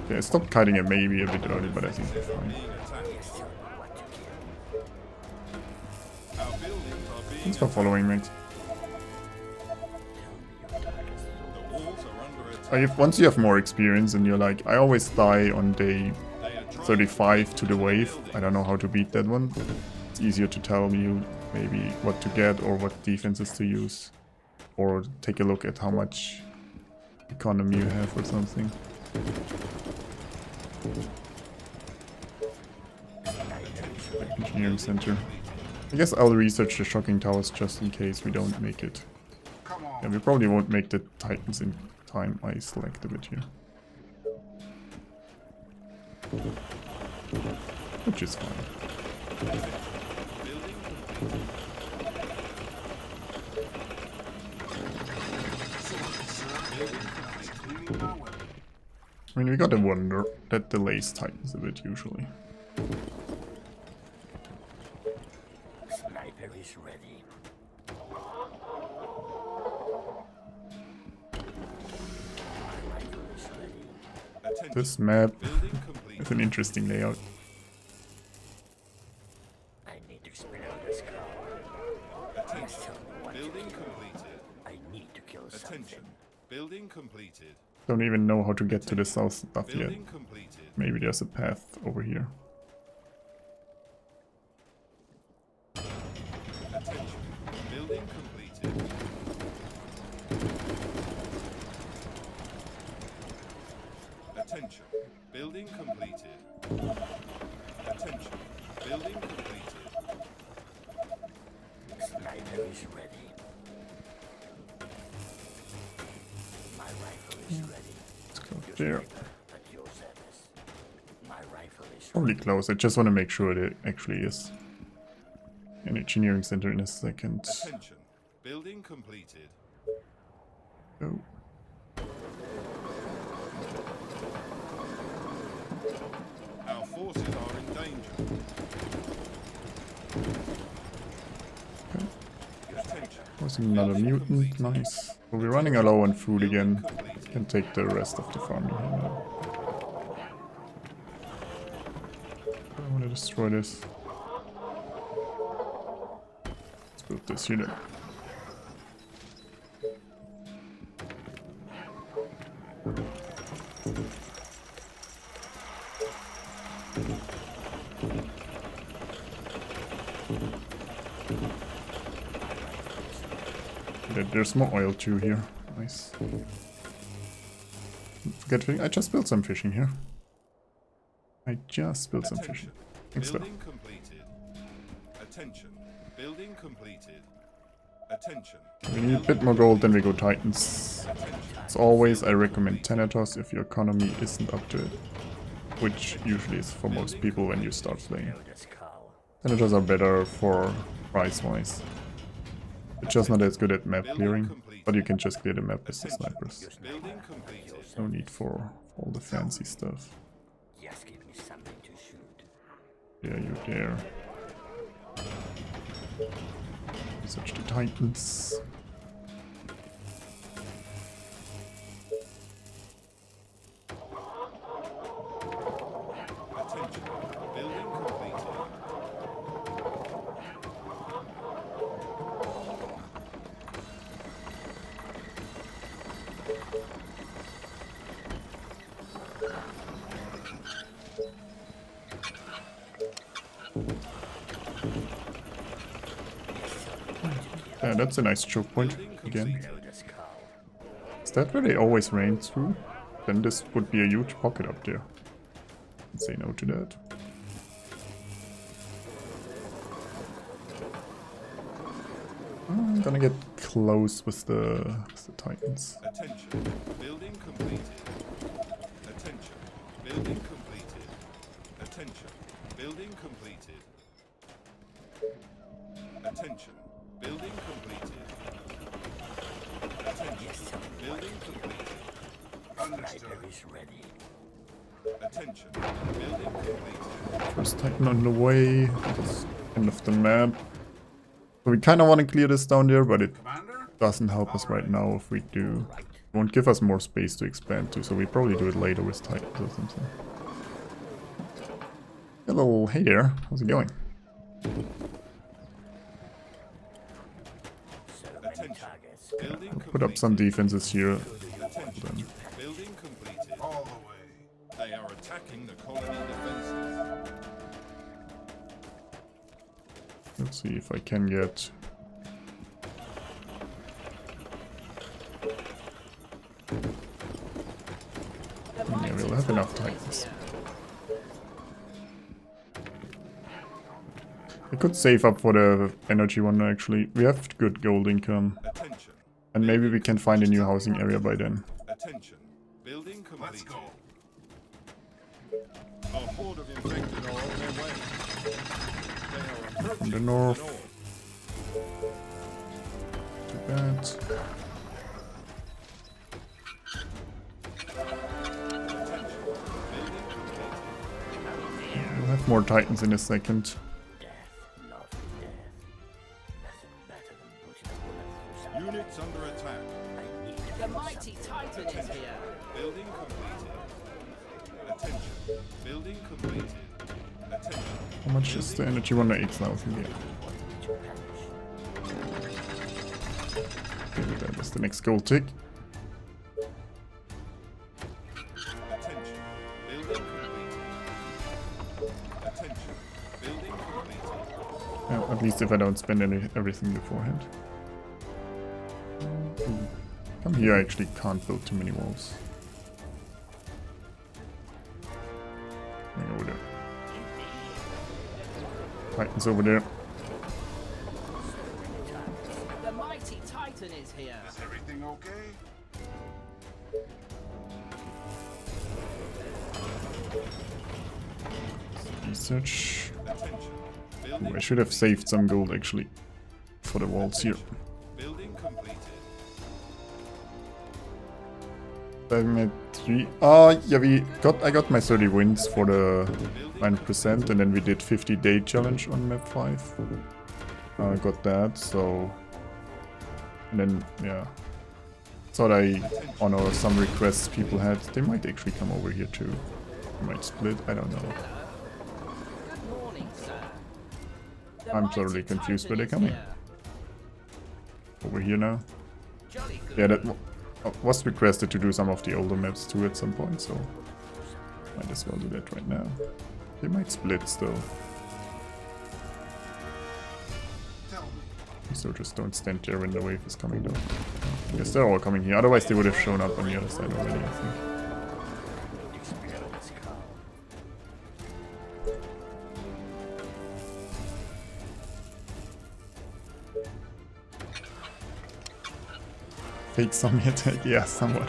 Okay, I stopped cutting it maybe a bit early, but I think we're fine. Being attacked. Our buildings are being Thanks for following, mate. The walls are under attack. Once you have more experience and you're like, I always die on day They are trying 35 to the wave. I don't know how to beat that one. It's easier to tell you maybe what to get or what defenses to use. Or take a look at how much economy you have or something. Engineering center. I guess I'll research the shocking towers just in case we don't make it. Come on. Yeah, we probably won't make the Titans in time. I select a bit here. Which is fine. Cleaning my way. I mean, we got a wonder that delays Titans a bit usually. Sniper is ready. Rifle is ready. Attention. This map Building complete. is an interesting layout. Attention. Building completed. Don't even know how to get to the south stuff yet. Building completed. Maybe there's a path over here. Attention. Building completed. Attention. Building completed. Attention. Building completed. Sniper is ready. My rifle is ready. Let's go there. At your service. My rifle is Probably close. I just want to make sure it actually is. An engineering center in a second. Attention. Building completed. Oh. Our forces are in danger. Okay. Attention. Was another mutant. Nice. We'll be running low on food again. Can take the rest of the farming here now. I want to destroy this. Let's build this unit. There's more oil too here. Nice. Forget, I just built some fishing here. I just built some fishing. Thanks though. Building completed. Attention. Building completed. Attention. We need a bit more gold, then we go Titans. As always, I recommend Thanatos if your economy isn't up to it. Which usually is for most people when you start playing. Thanatos are better for price-wise. It's just not as good at map clearing, but you can just clear the map with the snipers. Building completed. No need for all the fancy stuff. Just give me something to shoot. Yeah, you dare. Research the Titans. Attention. Building completed. Yeah, that's a nice choke point again. Is that where they always rain through? Then this would be a huge pocket up there. Let's say no to that. I'm gonna get close with the Titans. Attention. Building completed. Attention. Building completed. Attention. Building completed. Attention. Building completed. Attention. Building completed. Sniper is ready. Attention. Building completed. First Titan on the way. That's end of the map. So we kind of want to clear this down there, but it doesn't help us right now if we do. It won't give us more space to expand to, so we probably do it later with Titans or something. Hello, hey there. How's it going? Attention. Building I'll put up some defenses here. Attention. Building completed. All the way. They are attacking the colony defenses. Let's see if I can get... Yeah, we'll have enough Titans. I could save up for the energy one actually. We have good gold income. Attention. And maybe we can find a new housing area by then. Attention. Building Let's completed. go. Our horde of infected are on their way. They are approaching In the from north. Too bad. We'll have more Titans in a second. Death, love, death. Nothing better than putting a bullet through Units under attack. I need The mighty Titan is here. Building completed. Attention. Building completed. Attention. How much is the energy one? 8,000, yeah. Okay, that was the next gold tick. Attention. Building completed. Yeah, at least if I don't spend everything beforehand. Come here, I actually can't build too many walls. Coming over there. Titans over there. The mighty Titan is here. Is everything okay? Research. Attention. Ooh, Building I should have saved some gold actually for the walls here. Building completed. I'm at 3. Oh, yeah, I got my 30 wins for the 9%, and then we did 50-day challenge on map 5. I got that, so... And then, yeah. Thought I honor some requests people had. They might actually come over here too. They might split, I don't know. Good morning, sir. The I'm mighty totally confused where Titan they're is coming. here. Over here now. Jolly good. Yeah, that was requested to do some of the older maps too at some point, so might as well do that right now. They might split still. Tell me. So just don't stand there when the wave is coming down. I guess they're all coming here, otherwise they would have shown up on the other side already, I think. Experience calm. Fake zombie attack, yeah, somewhat.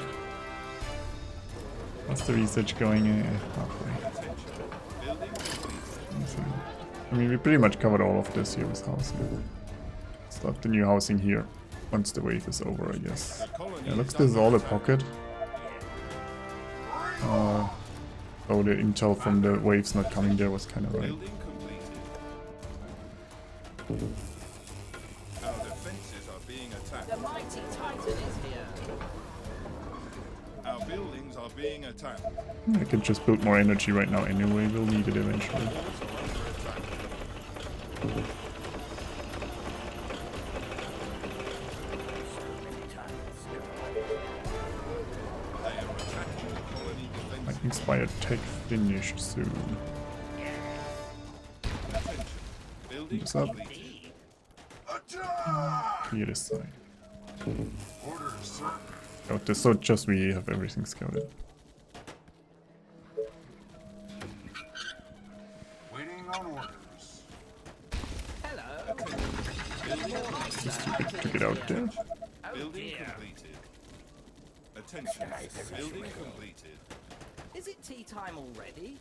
What's the research going halfway? I mean, we pretty much covered all of this here with housing. Start the new housing here once the wave is over, I guess. Yeah, looks this is all a pocket. Oh, the intel from the waves not coming there was kind of right. Building completed. Our defenses are being attacked. The mighty Titan is here. Our buildings are being attacked. I can just build more energy right now anyway, we'll need it eventually. They are attacking the colony defenses. Like inspired tech finished soon. Attention. Building This up. completed. Attack! Clear this side. Orders, sir. Oh, this, so just we have everything scouted. Waiting on orders. Hello. Just to get out there. Building completed. Attention. Building completed. Is it tea time already?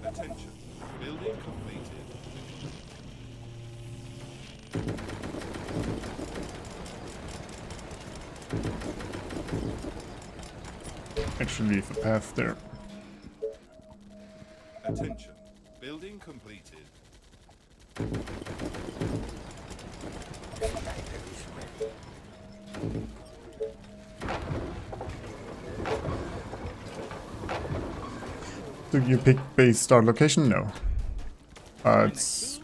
Attention. Building completed. Actually leave a path there. Attention. Building completed. Do you pick base start location? No. It's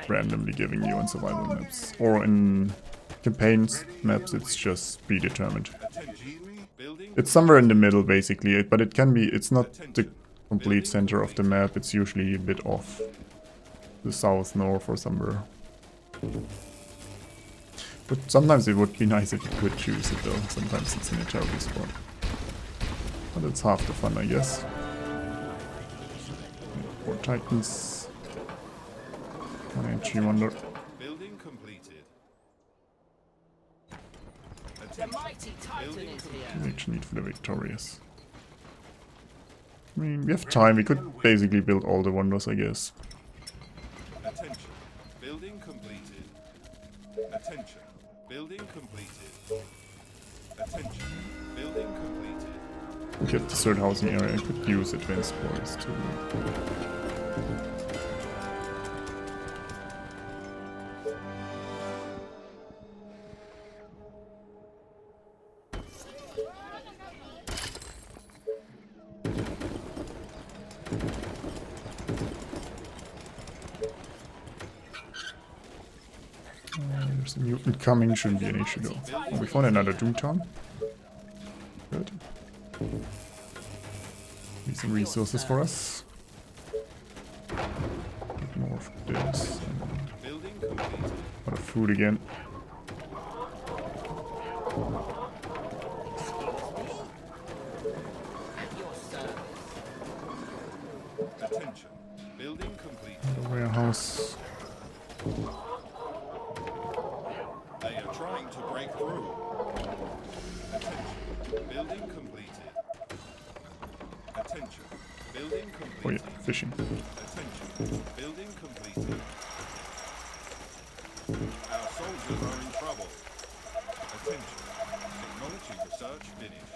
randomly giving you on survival maps. Or in campaigns maps, it's just predetermined. Attention. Building. It's somewhere in the middle basically, but it can be, it's not the complete center of the map, it's usually a bit off. The south, north or somewhere. But sometimes it would be nice if you could choose it though, sometimes it's in a terrible spot. But it's half the fun, I guess. 4 Titans. 1 entry wonder. Building completed. The Attention. mighty Titan is here. We actually need for the victorious. I mean, we have time, we could basically build all the wonders, I guess. Attention. Building completed. Attention. Building completed. Attention. Building completed. Get the third housing area, I could use advanced quarters too. There's a mutant coming, shouldn't be an issue though. Oh, we found another Doomtown. Good. some resources for us. Get more of this. Building completed. A lot of food again. At your service. Attention. Building completed. The warehouse. They are trying to break through. Attention. Building completed. Attention. Building completed. Oh yeah, fishing. Attention. Building completed. Our soldiers are in trouble. Attention. Technology research finished.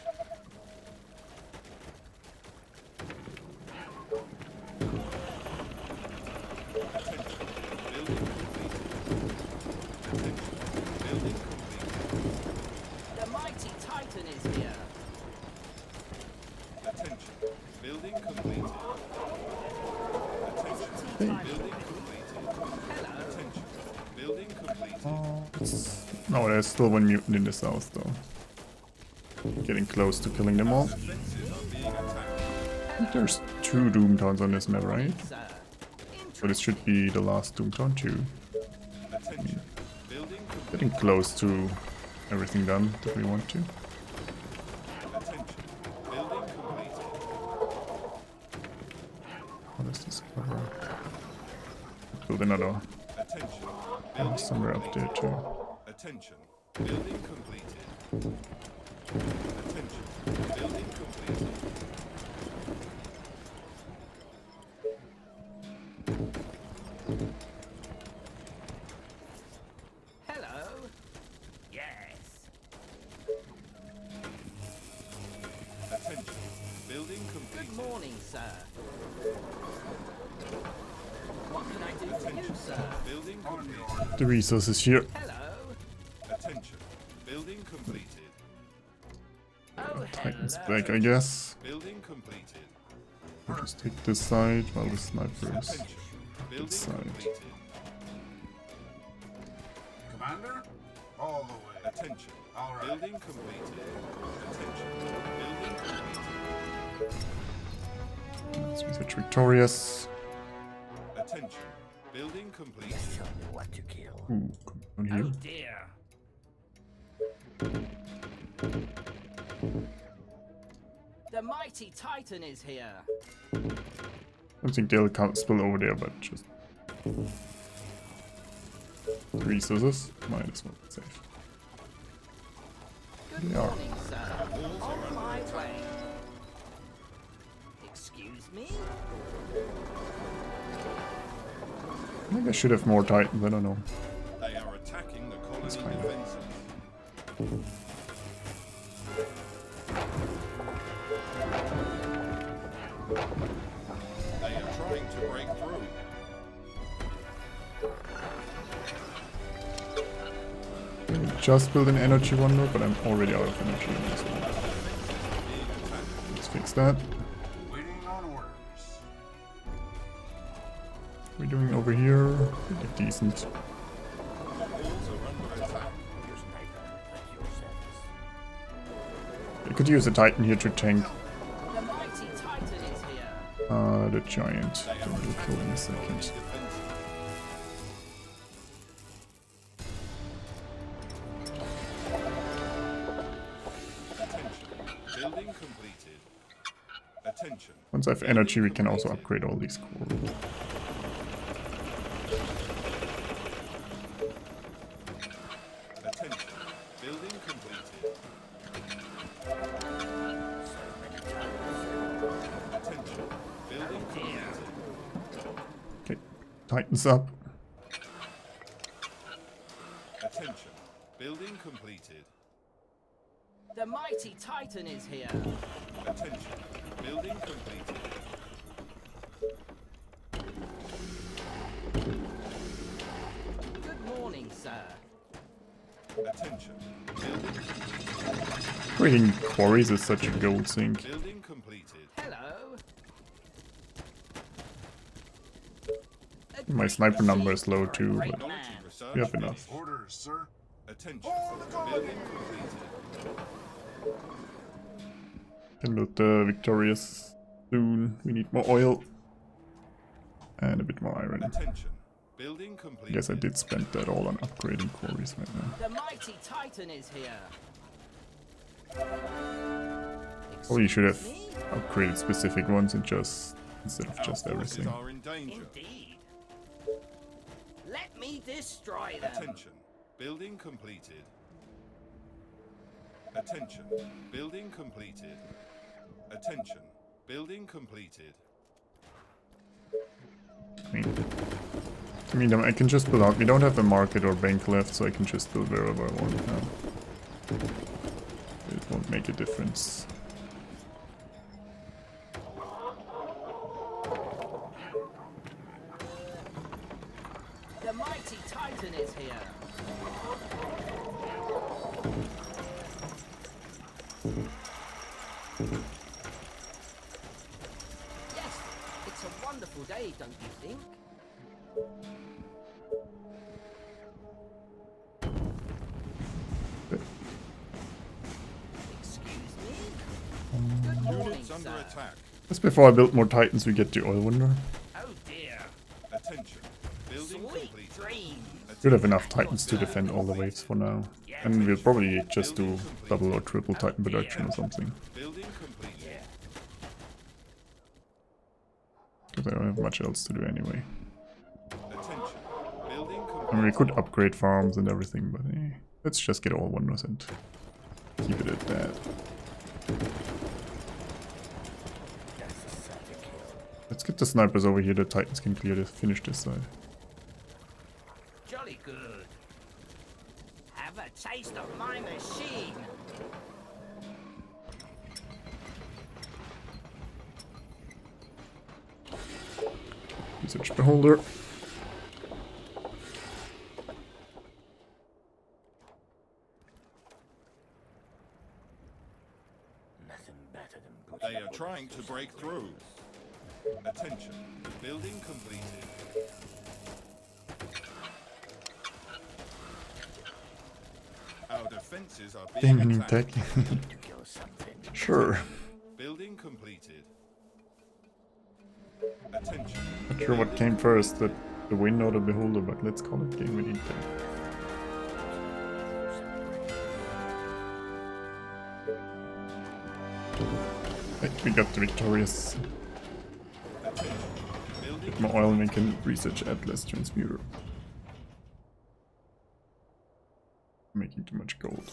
Attention. Building completed. Attention. Building completed. The mighty Titan is here. Attention. Building completed. Attention. Tea time Building already? completed. Hello. Attention. Building completed. No, there's still one mutant in the south though. Getting close to killing them all. Defenses are being attacked. I think there's 2 Doomtowns on this map, right? Sir. So this should be the last Doomtown too. Attention. Building completed. Getting close to everything done that we want to. Attention. Building completed. What is this cover? Build another Attention. one Building somewhere up there completed. too. Attention. Building completed. Attention. Building completed. Hello. Yes. Attention. Building Good completed. morning, sir. What can I do for you, sir? Building completed. The resources here. Hello. Attention. Building completed. Oh, Titan's hello. back, I guess. Building completed. We'll just take this side while the sniper is. Attention. Building side. completed. Commander? All the way. Attention. All right. Building completed. Attention. Building completed. Let's research victorious. Attention. Building completed. Tell me what to kill. Ooh, come on Oh here. dear. The mighty Titan is here. I don't think they'll spill over there, but just resources. Might as well be safe. Good They are. morning, sir. On my way. Excuse me? I think I should have more Titans, I don't know. They are attacking the colony fine. defenses. They are trying to break through. Just build an energy wonder, but I'm already out of energy. So Being attacked. let's fix that. Waiting on orders. We're doing over here. Pretty decent. The walls are under attack. Your sniper at your service. I could use a Titan here to tank The mighty Titan is here. the giant. They That are will kill attacking in a the second. colony defenses. Attention. Building completed. Attention. Once I have energy, we can also upgrade all these core. Attention. Building completed. Attention. Building completed. Okay, Titans up. Attention. Building completed. The mighty Titan is here. Attention. Building completed. Good morning, sir. Attention. Building completed. Creating quarries is such a gold sink. Building completed. Hello. My sniper number is low too, but Technology research we have finished. enough. Orders, sir. Attention. Building completed. Can loot the victorious soon. We need more oil. And a bit more iron. Attention. Building I completed. guess I did spend that all on upgrading quarries right now. The mighty Titan is here. Well, you should have Excuse me? upgraded specific ones and instead of Our just forces everything. are in danger. Indeed. Let me destroy them. Attention. Building completed. Attention. Building completed. Attention. Building completed. I mean, I can just build out. We don't have a market or bank left, so I can just build wherever I want now. It won't make a difference. The mighty Titan is here. Yes, it's a wonderful day, don't you think? Excuse me? Good morning, Units under sir. attack. Just before I build more titans, we get the oil wonder. Oh dear. Attention. Building Sweet completed. dreams. We'll have enough titans to defend all the waves for now. And we'll probably just do double or triple titan production or something. Building completed. Because I don't have much else to do anyway. Attention. Building I mean, we completed. could upgrade farms and everything, but let's just get all wonders and keep it at that. Let's get the snipers over here. The titans can finish this side. Jolly good. Have a taste of my machine. Research beholder. Nothing better than putting They are trying to break through. Attention. Building completed. Our defenses are being Damn, new attacked. tech. to kill something. Sure. Building completed. Attention. Not sure what came first, the win or the beholder, but let's call it game winning tech. Right, we got the victorious. Attention. Building More oil and we can research Atlas Transmuter. Making too much gold.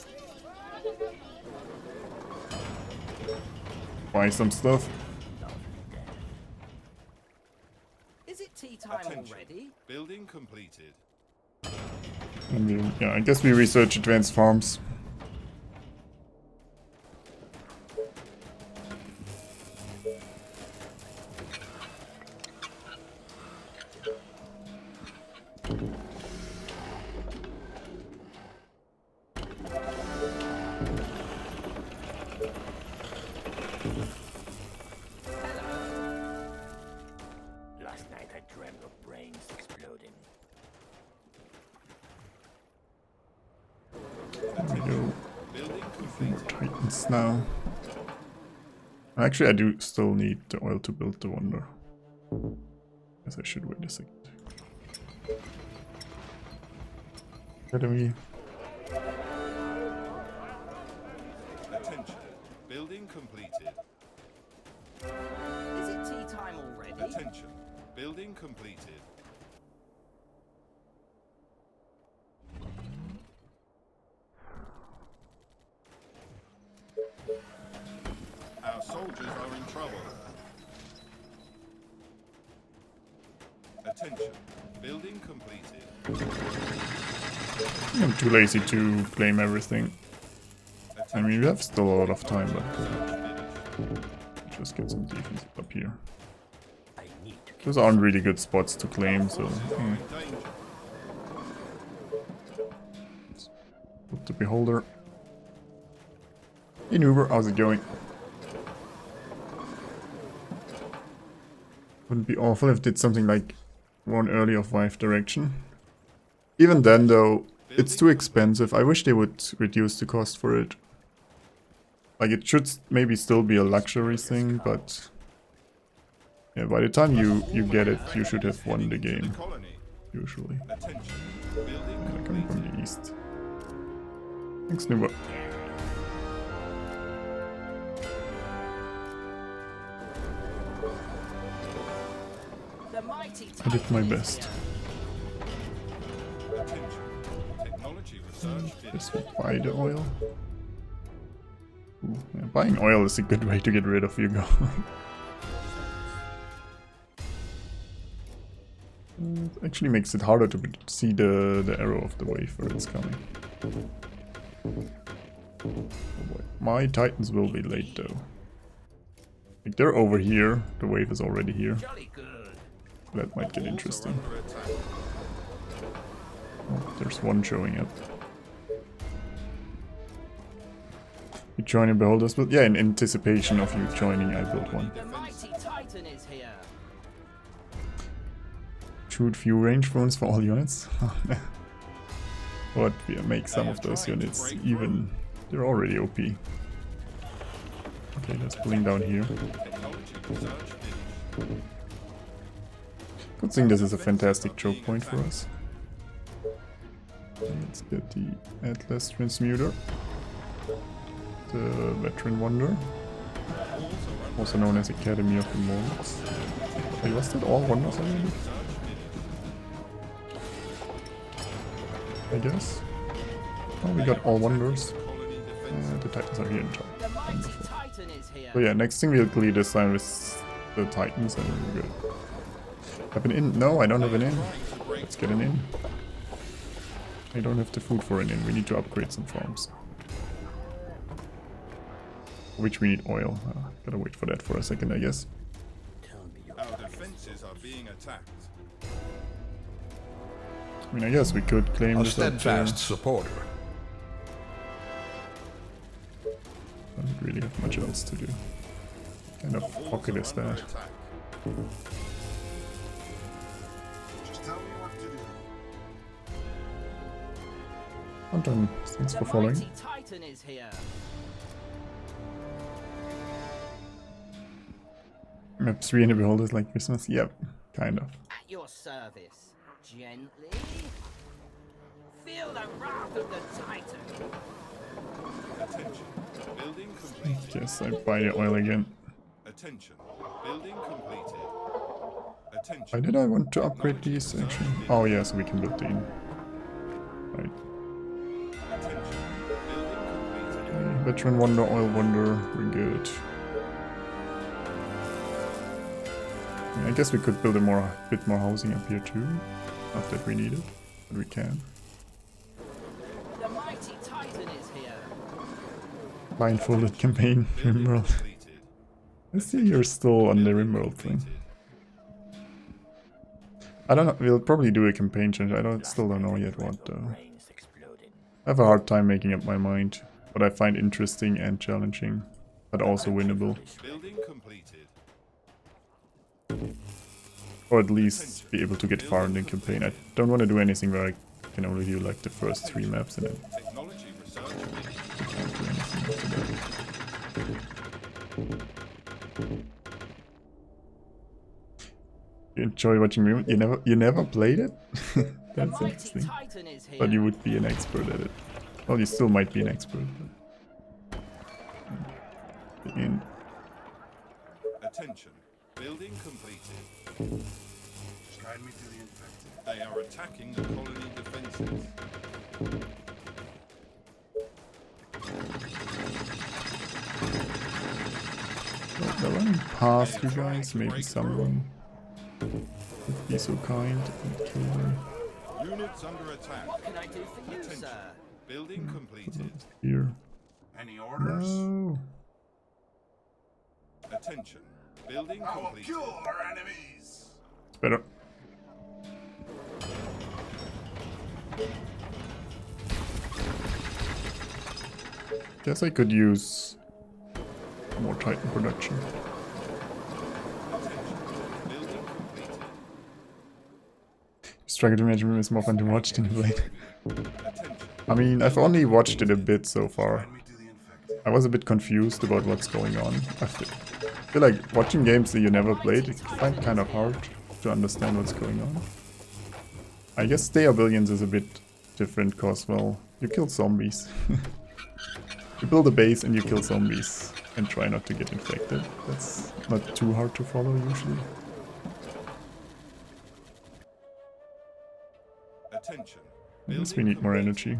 Buy some stuff. Is it tea time Attention. already? Building completed. And yeah, I guess we research advanced farms. Last night I dreamt of brains exploding. There we go. Building More completed. titans now. Actually, I do still need the oil to build the wonder. Guess I should wait a second. Academy. Attention. Building completed. Is it tea time already? Attention. Building completed. Our soldiers are in trouble. Attention. Building completed. I'm too lazy to claim everything. I mean, we have still a lot of time, but just get some defense up here. I need to kill Those aren't really good spots to claim, so In danger. put the beholder. Hey Nuber, how's it going? Wouldn't be awful if it did something like one early of Wife Direction. Even then though, it's too expensive. I wish they would reduce the cost for it. Like, it should maybe still be a luxury thing, but Yeah, by the time you get it, you should have won the Heading to game, the colony. usually. Attention. Building Yeah, coming from completed. the east. Thanks, Nuba. The mighty I did my Titan is best. here. Attention. Technology research Just finished. buy the oil. Ooh, yeah, buying oil is a good way to get rid of Hugo. It actually makes it harder to see the arrow of the wave where it's coming. Oh boy. My Titans will be late though. Like they're over here, the wave is already here. Jolly good. That might get Walls are interesting. under attack. Oh, there's one showing up. You joining beholders, but yeah, in anticipation of you joining, I built one. The mighty Titan is here. Shoot few range wounds for all units. But we make some of those units even. They're already OP. Okay, let's pulling down here. Technology research finished. Good thing this is a fantastic choke point for us. Let's get the Atlas Transmuter. The Veteran Wonder. Also known as Academy of the Monks. Wait, was that all wonders already? I guess. Oh, we got all wonders. Colony defense. The Titans are here in top. The mighty Titan is here. So yeah, next thing we'll clear this time with the Titans and we're good. Have an inn? No, I don't have an inn. Let's get an inn. I don't have the food for an inn. We need to upgrade some farms. For which we need oil. Gotta wait for that for a second, I guess. Our defenses are being attacked. I mean, I guess we could claim A this up steadfast there. supporter. Doesn't really have much else to do. Kind of Walls pocket are is under that? attack. Just tell me what to do. I'm done. Thanks The for following. mighty Titan is here. Map 3 and the beholders like Christmas? Yep, kind of. At your service. Gently. Feel the wrath of the Titan. Attention. Building completed. Guess I buy the oil again. Attention. Building completed. Why Attention. did I want to upgrade these actually? Oh yeah, so we can build the inn. Right. Attention. Building completed. Okay, Veteran Wonder, Oil Wonder, we're good. I guess we could build a bit more housing up here too. Not that we need it, but we can. The mighty Titan is here. Blindfolded campaign, Building Rimworld. completed. I see you're still on the Rimworld thing. I don't know, we'll probably do a campaign change, still don't know yet what though. Brains exploding. I have a hard time making up my mind. What I find interesting and challenging, but also winnable. Building completed. Or at least be able to get far in the campaign. I don't want to do anything where I can only do like the first 3 maps and then Technology research finished. can't do anything after that. You enjoy watching me? You never played it? The That's mighty interesting. Titan is here. But you would be an expert at it. Well, you still might be an expert. But... In. Attention. Building completed. Just guide me to the infected. They are attacking the colony defenses. They're running past you guys. Maybe someone would be so kind and kill them. Units under attack. What can I do for you, Attention. sir? Building completed. Here. Any orders? No. Attention. Building I will completed. kill our enemies. It's better. Guess I could use more Titan production. Building completed. Struggle to imagine it's more fun to watch than play. Attention. I mean, I've only watched it a bit so far. Guide me to the infected. I was a bit confused about what's going on. I feel like watching games that you never played, I find kind of hard to understand what's going on. I guess Day of Billions is a bit different cause, well, you kill zombies. You build a base and you kill zombies and try not to get infected. That's not too hard to follow usually. Attention. I guess we need more energy.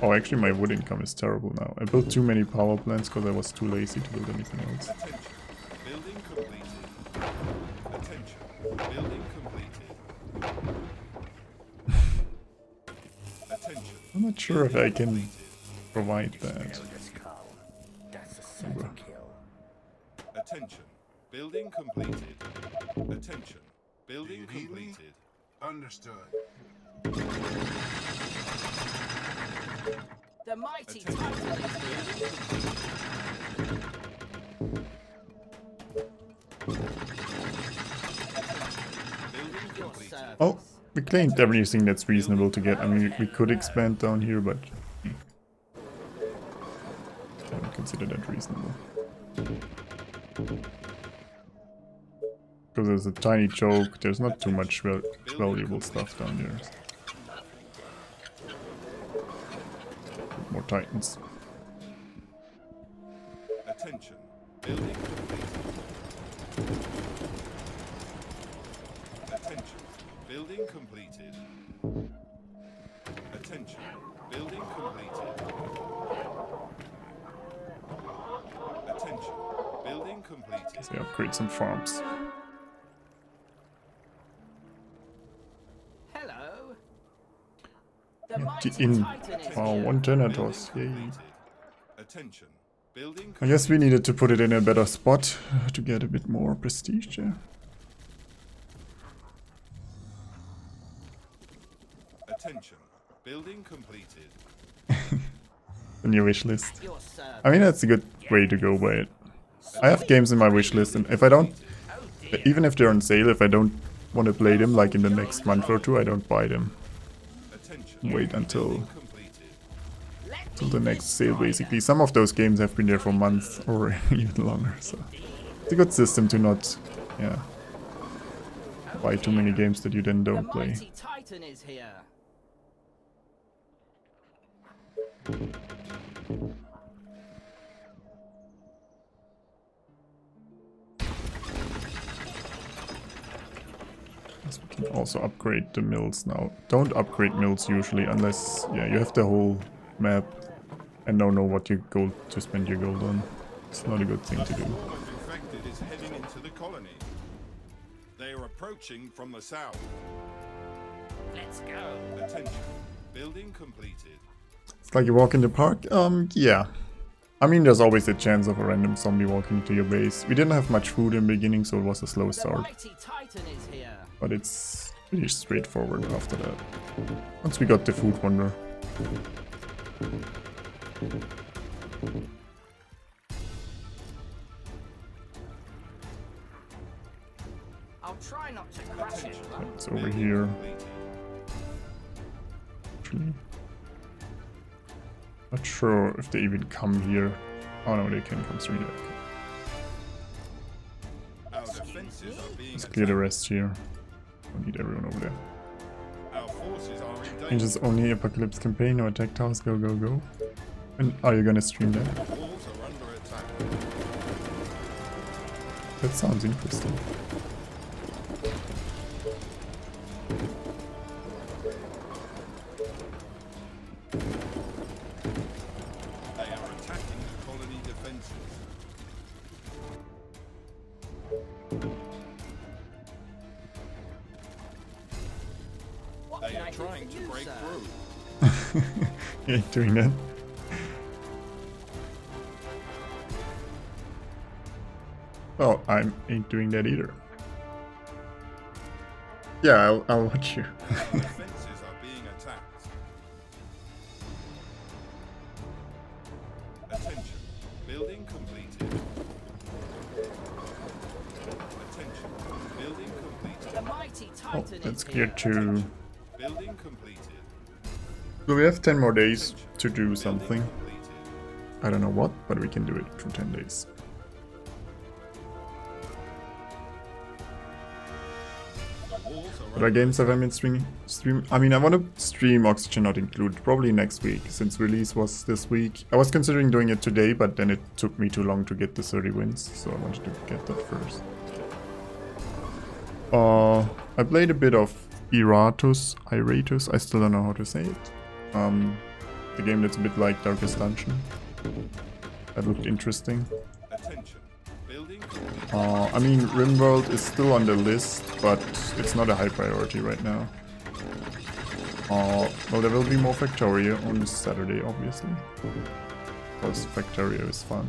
Oh, actually my wood income is terrible now. I built too many power plants because I was too lazy to build anything else. Attention. Building completed. Attention. Building completed. Attention. I'm not sure if I can provide that. This cow. That's a certain kill. Attention. Building completed. Attention. Building Do you need me? completed. Understood. The mighty Titan is here. Building Your completed. service. Oh, we claimed everything that's reasonable to get. I mean, we could expand down here, but I don't consider that reasonable. Because there's a tiny choke, there's not too much valuable stuff down there. More titans. Attention. Building completed. Attention. Building completed. Attention. Building completed. Attention. Building completed. They upgrade some farms. Hello. The Yeah, mighty the inn. Titan is Oh, here. 1 Thanatos, yay. Completed. Attention. Building I guess we needed to put it in a better spot to get a bit more prestige, yeah. Attention. Building completed. In your wish list. Your service. I mean, that's a good way to go by it. I have games in my wish list, and if I don't, even if they're on sale, if I don't want to play them, like in the next month or two, I don't buy them. Attention. Wait until Completed. the next sale, basically. Some of those games have been there for months or even longer, so it's a good system to not, yeah, buy too many games that you then The don't play. mighty Titan is here. Guess we can also upgrade the mills now. Don't upgrade mills usually unless, yeah, you have the whole map and don't know what you gold to spend your gold on. It's not a good thing to do. Swarm of infected is heading into the colony. They are approaching from the south. Let's go. Attention. Building completed. It's like you walk in the park? Yeah. I mean, there's always a chance of a random zombie walking into your base. We didn't have much food in the beginning, so it was a slow The start. mighty Titan is here. But it's pretty straightforward after that. Once we got the food wonder. I'll try not to crash it. It's over here. Completed. Actually. Not sure if they even come here. Oh no, they can come through there. Okay. Our defenses are being Let's clear the attacked. rest here. Don't need everyone over there. Our forces are in danger. Ranges only Apocalypse campaign, no attack towers, go go go. And are you gonna stream that? Walls are under attack. That sounds interesting. They are attacking the colony defenses. What They can are I do trying for to you, break sir? through. You ain't doing that. Well, I ain't doing that either. Yeah, I'll watch you. Our defenses are being attacked. Attention. Building completed. Attention. Building completed. The mighty Oh, Titan that's is clear here. too. Building completed. So we have 10 more days to do Building something. completed. I don't know what, but we can do it for 10 days. Walls are What other games have I been streaming? I mean, I want to stream Oxygen Not Included, probably next week, since release was this week. I was considering doing it today, but then it took me too long to get the 30 wins, so I wanted to get that first. I played a bit of Iratus, I still don't know how to say it. The game that's a bit like Darkest Dungeon. That looked interesting. Attention. Building complete. I mean, RimWorld is still on the list, but it's not a high priority right now. Well, there will be more Factorio on Saturday, obviously. Because Factorio is fun.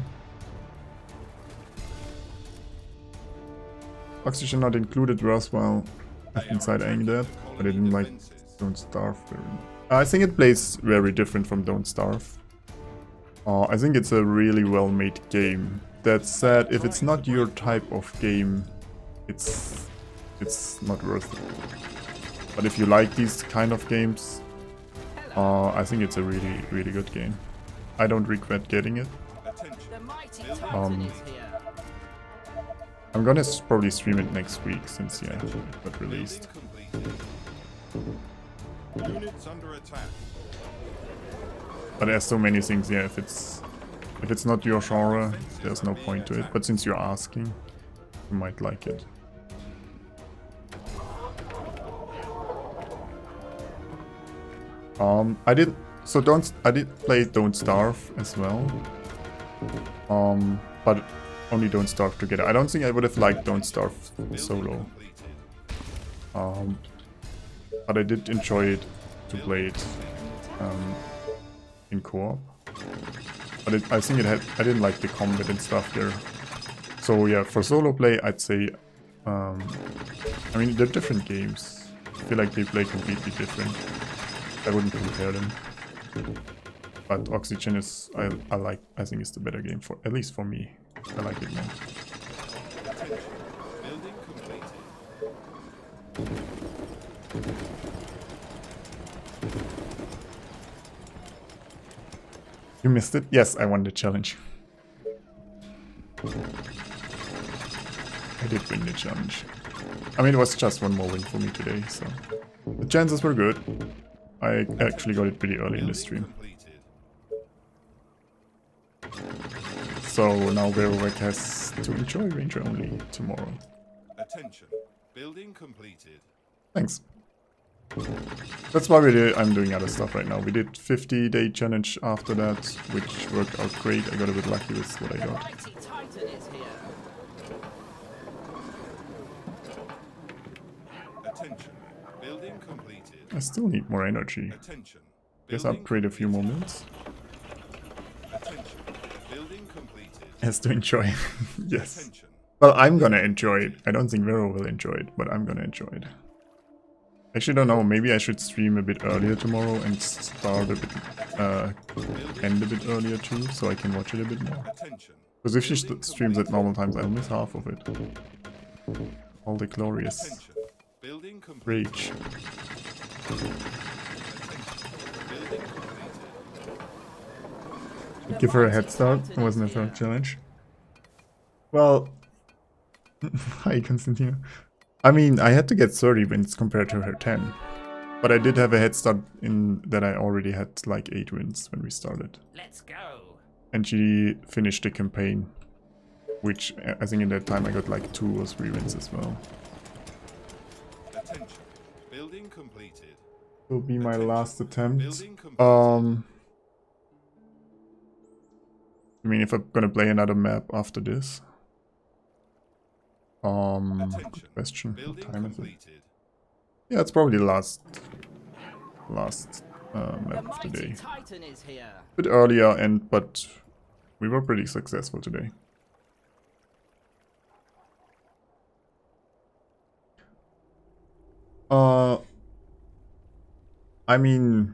Oxygen Not Included was, well, I've been side-eyeing that, but I didn't like Don't Starve very much. I think it plays very different from Don't Starve. I think it's a really well-made game. That said, if it's not your type of game, it's not worth it. But if you like these kind of games, I think it's a really, really good game. I don't regret getting it. The mighty Titan is here. I'm gonna probably stream it next week since, yeah, it got released. Building completed. Units under attack. But there's so many things, yeah, if it's not your genre, there's no point to it. But since you're asking, you might like it. I did play Don't Starve as well. But only Don't Starve together. I don't think I would have liked Don't Starve solo. But I did enjoy it to play it in co-op. But I think I didn't like the combat and stuff there. So yeah, for solo play, I'd say, I mean, they're different games. I feel like they play completely different. I wouldn't compare them. But Oxygen is, I think it's the better game, for at least for me. I like it more. Building completed. You missed it? Yes, I won the challenge. I did win the challenge. I mean, it was just one more win for me today, so... The chances were good. I actually got it pretty early in the stream. So now Verowek has to enjoy Ranger only tomorrow. Attention. Building completed. Thanks. That's why I'm doing other stuff right now. We did 50-day challenge after that, which worked out great. I got a bit lucky with what I The got. mighty Titan is here. Attention. Building completed. I still need more energy. Attention. Guess Building upgrade a few more completed. minutes. Attention. Building completed. Has to enjoy. Yes. Attention. Well, I'm gonna enjoy it. I don't think Vero will enjoy it, but I'm gonna enjoy it. Actually, don't know. Maybe I should stream a bit earlier tomorrow and start a bit, end a bit earlier too, so I can watch it a bit more. Attention. Because if she streams at normal times, I'll miss half of it. All the glorious Attention. Building completed. rage. Building completed. Give her a head start. It wasn't a third challenge. Well, hi Constantino. I mean, I had to get 30 wins compared to her 10. But I did have a head start in that I already had like 8 wins when we started. Let's go. And she finished the campaign, which I think in that time I got like 2 or 3 wins as well. Attention. Building completed. Will be my last attempt. Building completed. I mean, if I'm gonna play another map after this. Attention. Good question. What Building time is it? completed. Yeah, it's probably the last The map of the mighty day. Titan is here. Bit earlier, but we were pretty successful today. I mean,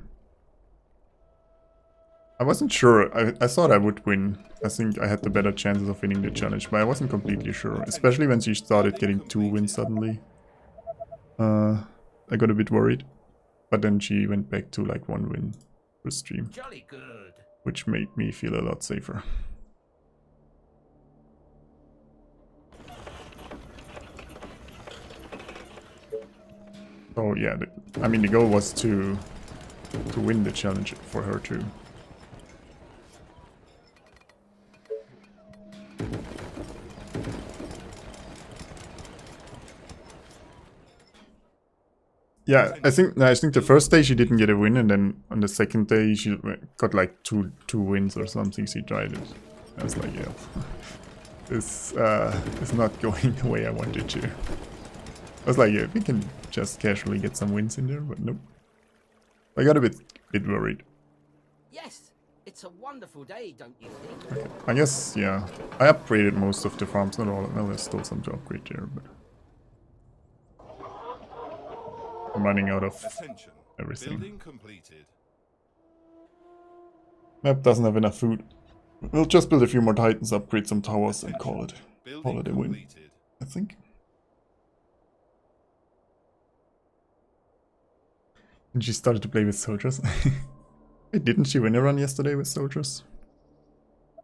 I wasn't sure. I thought I would win. I think I had the better chances of winning the challenge, but I wasn't completely sure. Especially when she started getting 2 wins suddenly. I got a bit worried. But then she went back to like 1 win. for stream, Jolly good. which made me feel a lot safer. So yeah, I mean the goal was to win the challenge for her too. Yeah, I think the first day she didn't get a win, and then on the second day she got like two wins or something. She tried it. I was like, yeah, this is not going the way I wanted to. I was like, yeah, we can just casually get some wins in there, but nope. I got a bit worried. Yes, it's a wonderful day, don't you think? Okay, I guess, yeah. I upgraded most of the farms, not all. Well, there's still some to upgrade there, but I'm running out of Attention. everything. Building completed. Map doesn't have enough food. We'll just build a few more titans, upgrade some towers, and call it Building a win, completed. I think. And she started to play with soldiers. Wait, didn't she win a run yesterday with soldiers?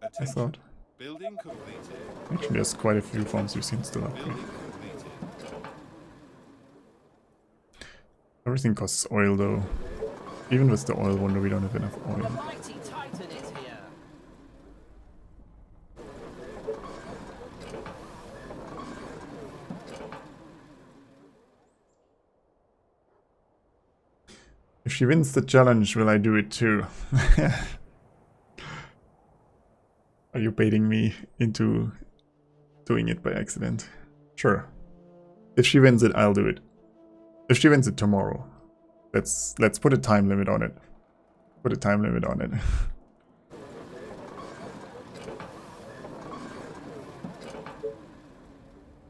I Attention. thought. Building completed. Actually, there's quite a few farms we've seen still upgrade. Building completed. Everything costs oil though. Even with the oil wonder we don't have enough The oil. mighty Titan is here. If she wins the challenge, will I do it too? Are you baiting me into doing it by accident? Sure. If she wins it, I'll do it. If she wins it tomorrow. Let's put a time limit on it. Put a time limit on it.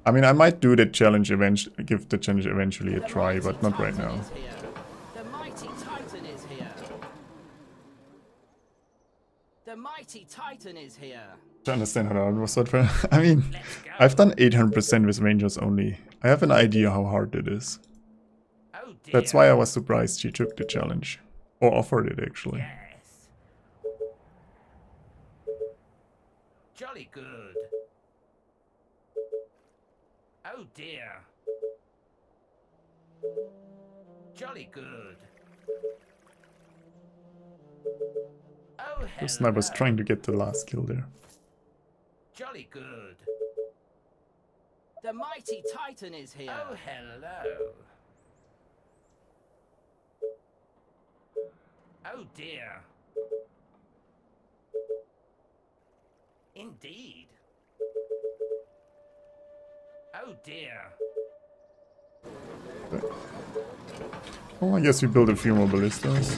I mean, I might do the challenge eventually, give the challenge eventually a The try, mighty but not right Titan now. is here. The mighty Titan is here. The mighty Titan is here. To understand how hard it was for I mean, I've done 800% with Rangers only. I have an idea how hard it is. Oh dear. That's why I was surprised she took the challenge. Or offered it, actually. Yes. Jolly good. Oh dear. Jolly good. Oh The sniper's hello. trying to get the last kill there. Jolly good. The mighty Titan is here. Oh hello. Oh dear. Indeed. Oh dear. Well, I guess we build a few more ballistas.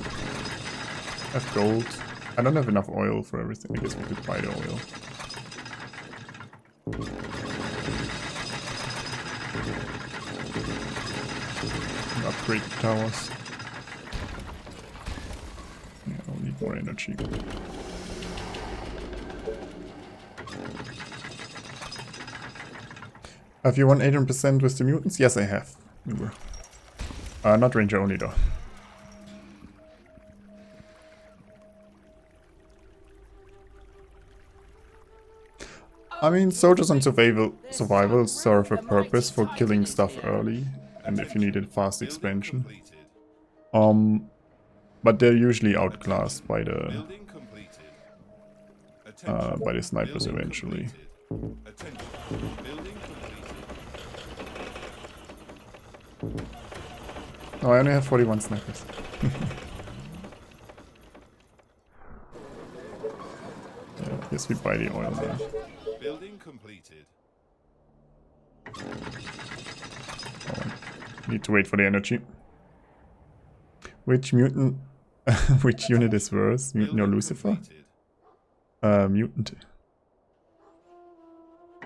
Have gold. I don't have enough oil for everything. I guess we could buy the oil. And upgrade the towers. Yeah, I'll need more energy. Have you won 18% with the mutants? Yes, I have. Not ranger only though. I mean, soldiers on survival serve a purpose for killing stuff early, and if you need a fast Building expansion. completed. But they're usually outclassed by the Building completed. Attention. snipers Building eventually. completed. Attention. Building completed. Oh, I only have 41 snipers. Yeah, I guess we buy the oil now. Building completed. Need to wait for the energy. Which mutant, which unit is worse? Mutant or Building Lucifer? completed. Mutant.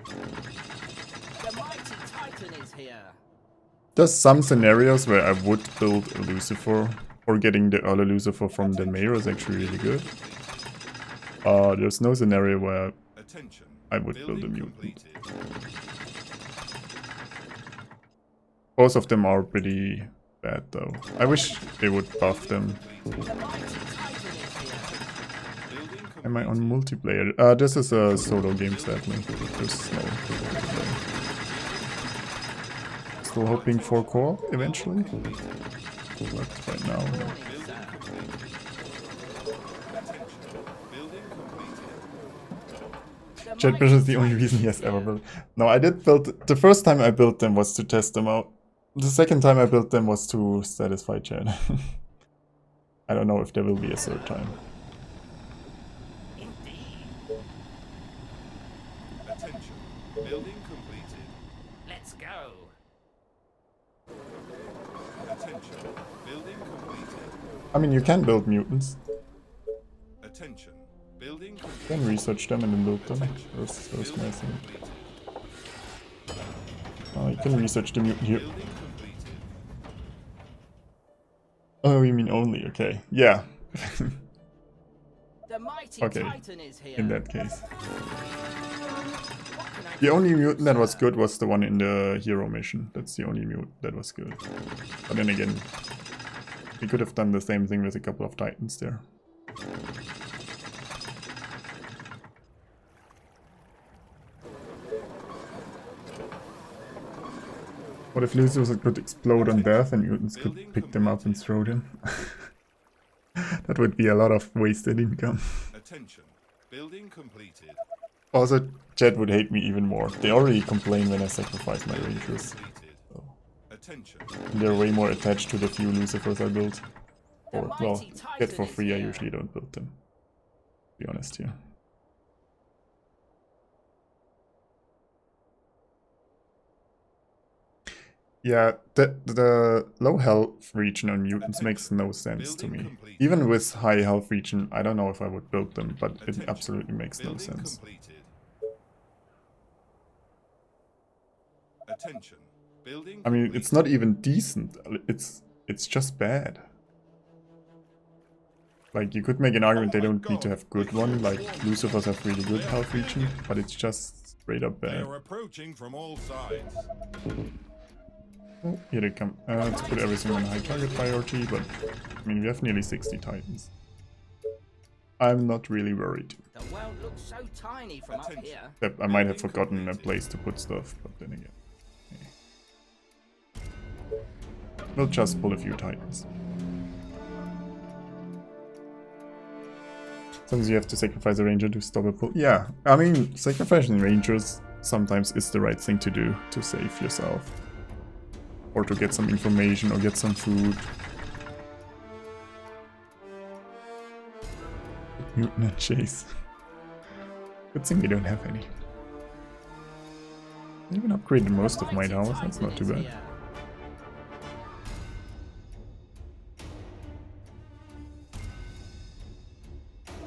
The mighty Titan is here. There's some scenarios where I would build a Lucifer, or getting the early Lucifer from the mayor is actually really good. There's no scenario where Attention. I would build a Building mutant. completed. Both of them are pretty bad though. I wish they would buff them. The mighty Titan is Am I on multiplayer? This is a solo game, sadly. There's no multiplayer. Still hoping for co-op eventually. But right now, no. Jetbrush is the only reason he has ever built. No, I did build... The first time I built them was to test them out. The second time I built them was to satisfy Chad. I don't know if there will be a third time. Attention. Building completed. Let's go. Attention. Building completed. I mean, you can build mutants. Attention. Building You completed. can research them and then build them. That's my thing. You can research the mutant here. Building completed. Oh, you mean only? Okay. Yeah. The mighty Okay. Titan is here. In that case. What can I The do only for you, mutant that was sir? good was the one in the hero mission. That's the only mutant that was good. But then again, we could have done the same thing with a couple of titans there. What if Lucius could explode on death and mutants could pick them up and throw them? That would be a lot of wasted income. Attention. Building completed. Also, Jet would hate me even more. They already complain when I sacrifice my rangers. Completed. Attention. And they're way more attached to the few Lucifers I build. The Or, well, mighty Titan get for is free, I here. usually don't build them. To be honest here. Yeah, the low health region on mutants makes no sense to me. Even with high health region, I don't know if I would build them, but it Attention. absolutely makes no Building sense. completed. Attention. Building I mean, it's not even decent, it's just bad. Like, you could make an argument they don't need to have good one, like Lucifers have really good health region, but it's just straight up They bad. are approaching from all sides. Oh, here they come. Let's put everything on high target priority, but I mean, we have nearly 60 titans. I'm not really worried. The world looks so tiny from up here. Except I might have forgotten a place to put stuff, but then again. We'll just pull a few titans. Sometimes you have to sacrifice a ranger to stop a pull. Yeah, I mean, sacrificing rangers sometimes is the right thing to do to save yourself. Or to get some information or get some food. Mutant and chase. Good thing we don't have any. I even upgraded most of my Mighty towers, that's Titan not too is bad. here.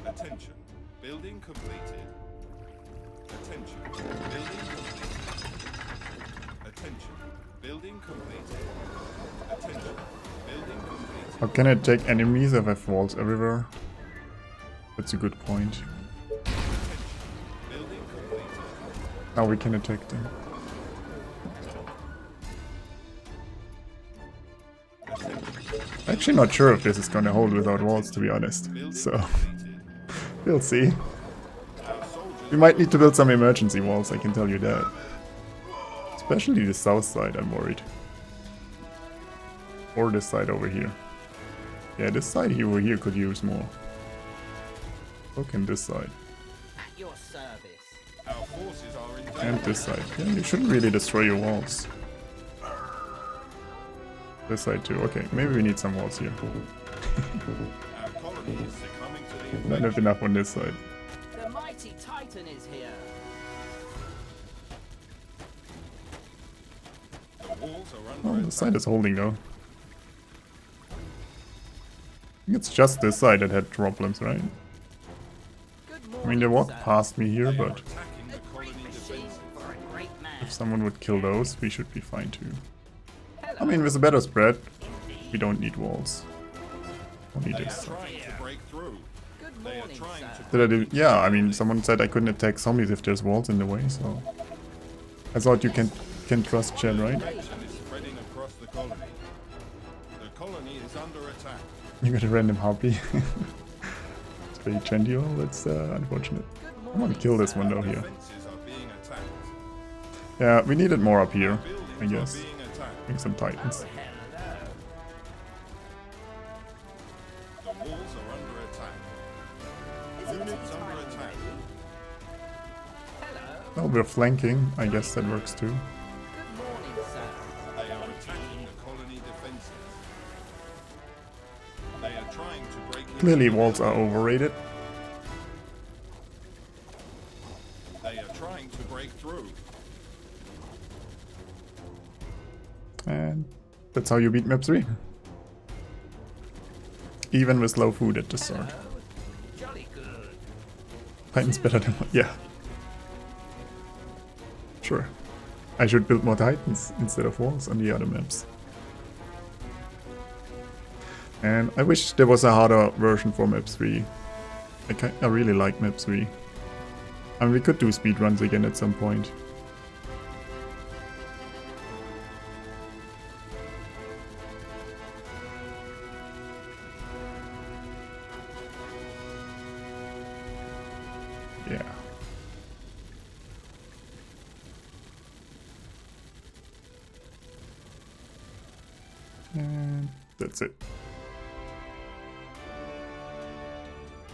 Attention. Building completed. Attention. Building completed. Attention. Building completed. Attention. Building completed. How can I attack enemies if I have walls everywhere? That's a good point. Building completed. Now we can attack them. Actually not sure if this is gonna hold without walls, to be honest. So, we'll see. We might need to build some emergency walls, I can tell you that. Especially the south side, I'm worried. Or this side over here. Yeah, this side over here could use more. So can this side. At your service. Our forces are in danger. And this side. Yeah, you shouldn't really destroy your walls. This side too. Okay, maybe we need some walls here. Our colony is succumbing to the Not infection. enough on this side. The mighty Titan is here. The walls are Oh, under this side is holding though. I think it's just this side that had problems, right? Good I morning, mean, they walked sir. past me here, They are but attacking A the great colony machine defenses. for a great man. if someone would kill those, we should be fine too. Hello. I mean, with a better spread, we don't need walls. Only They this. are trying to break through. Good They are morning, trying sir. to Did I do? Yeah, I mean, someone said I couldn't attack zombies if there's walls in the way, so I thought you can trust Chen, right? infection is spreading across the colony. The colony is under attack. You got a random harpy. Great Chandio, that's unfortunate. I want to kill this one though here. Defenses are being attacked. Yeah, we need it more up here, I Buildings are guess. being attacked. Bring some titans. The walls are under attack. Units under attack. Hello. Oh, we're flanking. I guess that works too. Good morning, sir. They are attacking the colony defenses. They are trying to break into Clearly the walls are buildings. overrated. They are trying to break through. And that's how you beat map 3. Even with low food at the start. Hello. Jolly good. Titans better than... Yeah. Sure. I should build more titans instead of walls on the other maps. And I wish there was a harder version for map 3. I really like map 3. I mean, we could do speedruns again at some point. Yeah. And that's it.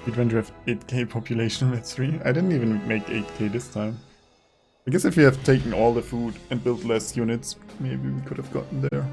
Adventure have 8k population at 3. I didn't even make 8k this time. I guess if we have taken all the food and built less units, maybe we could have gotten there.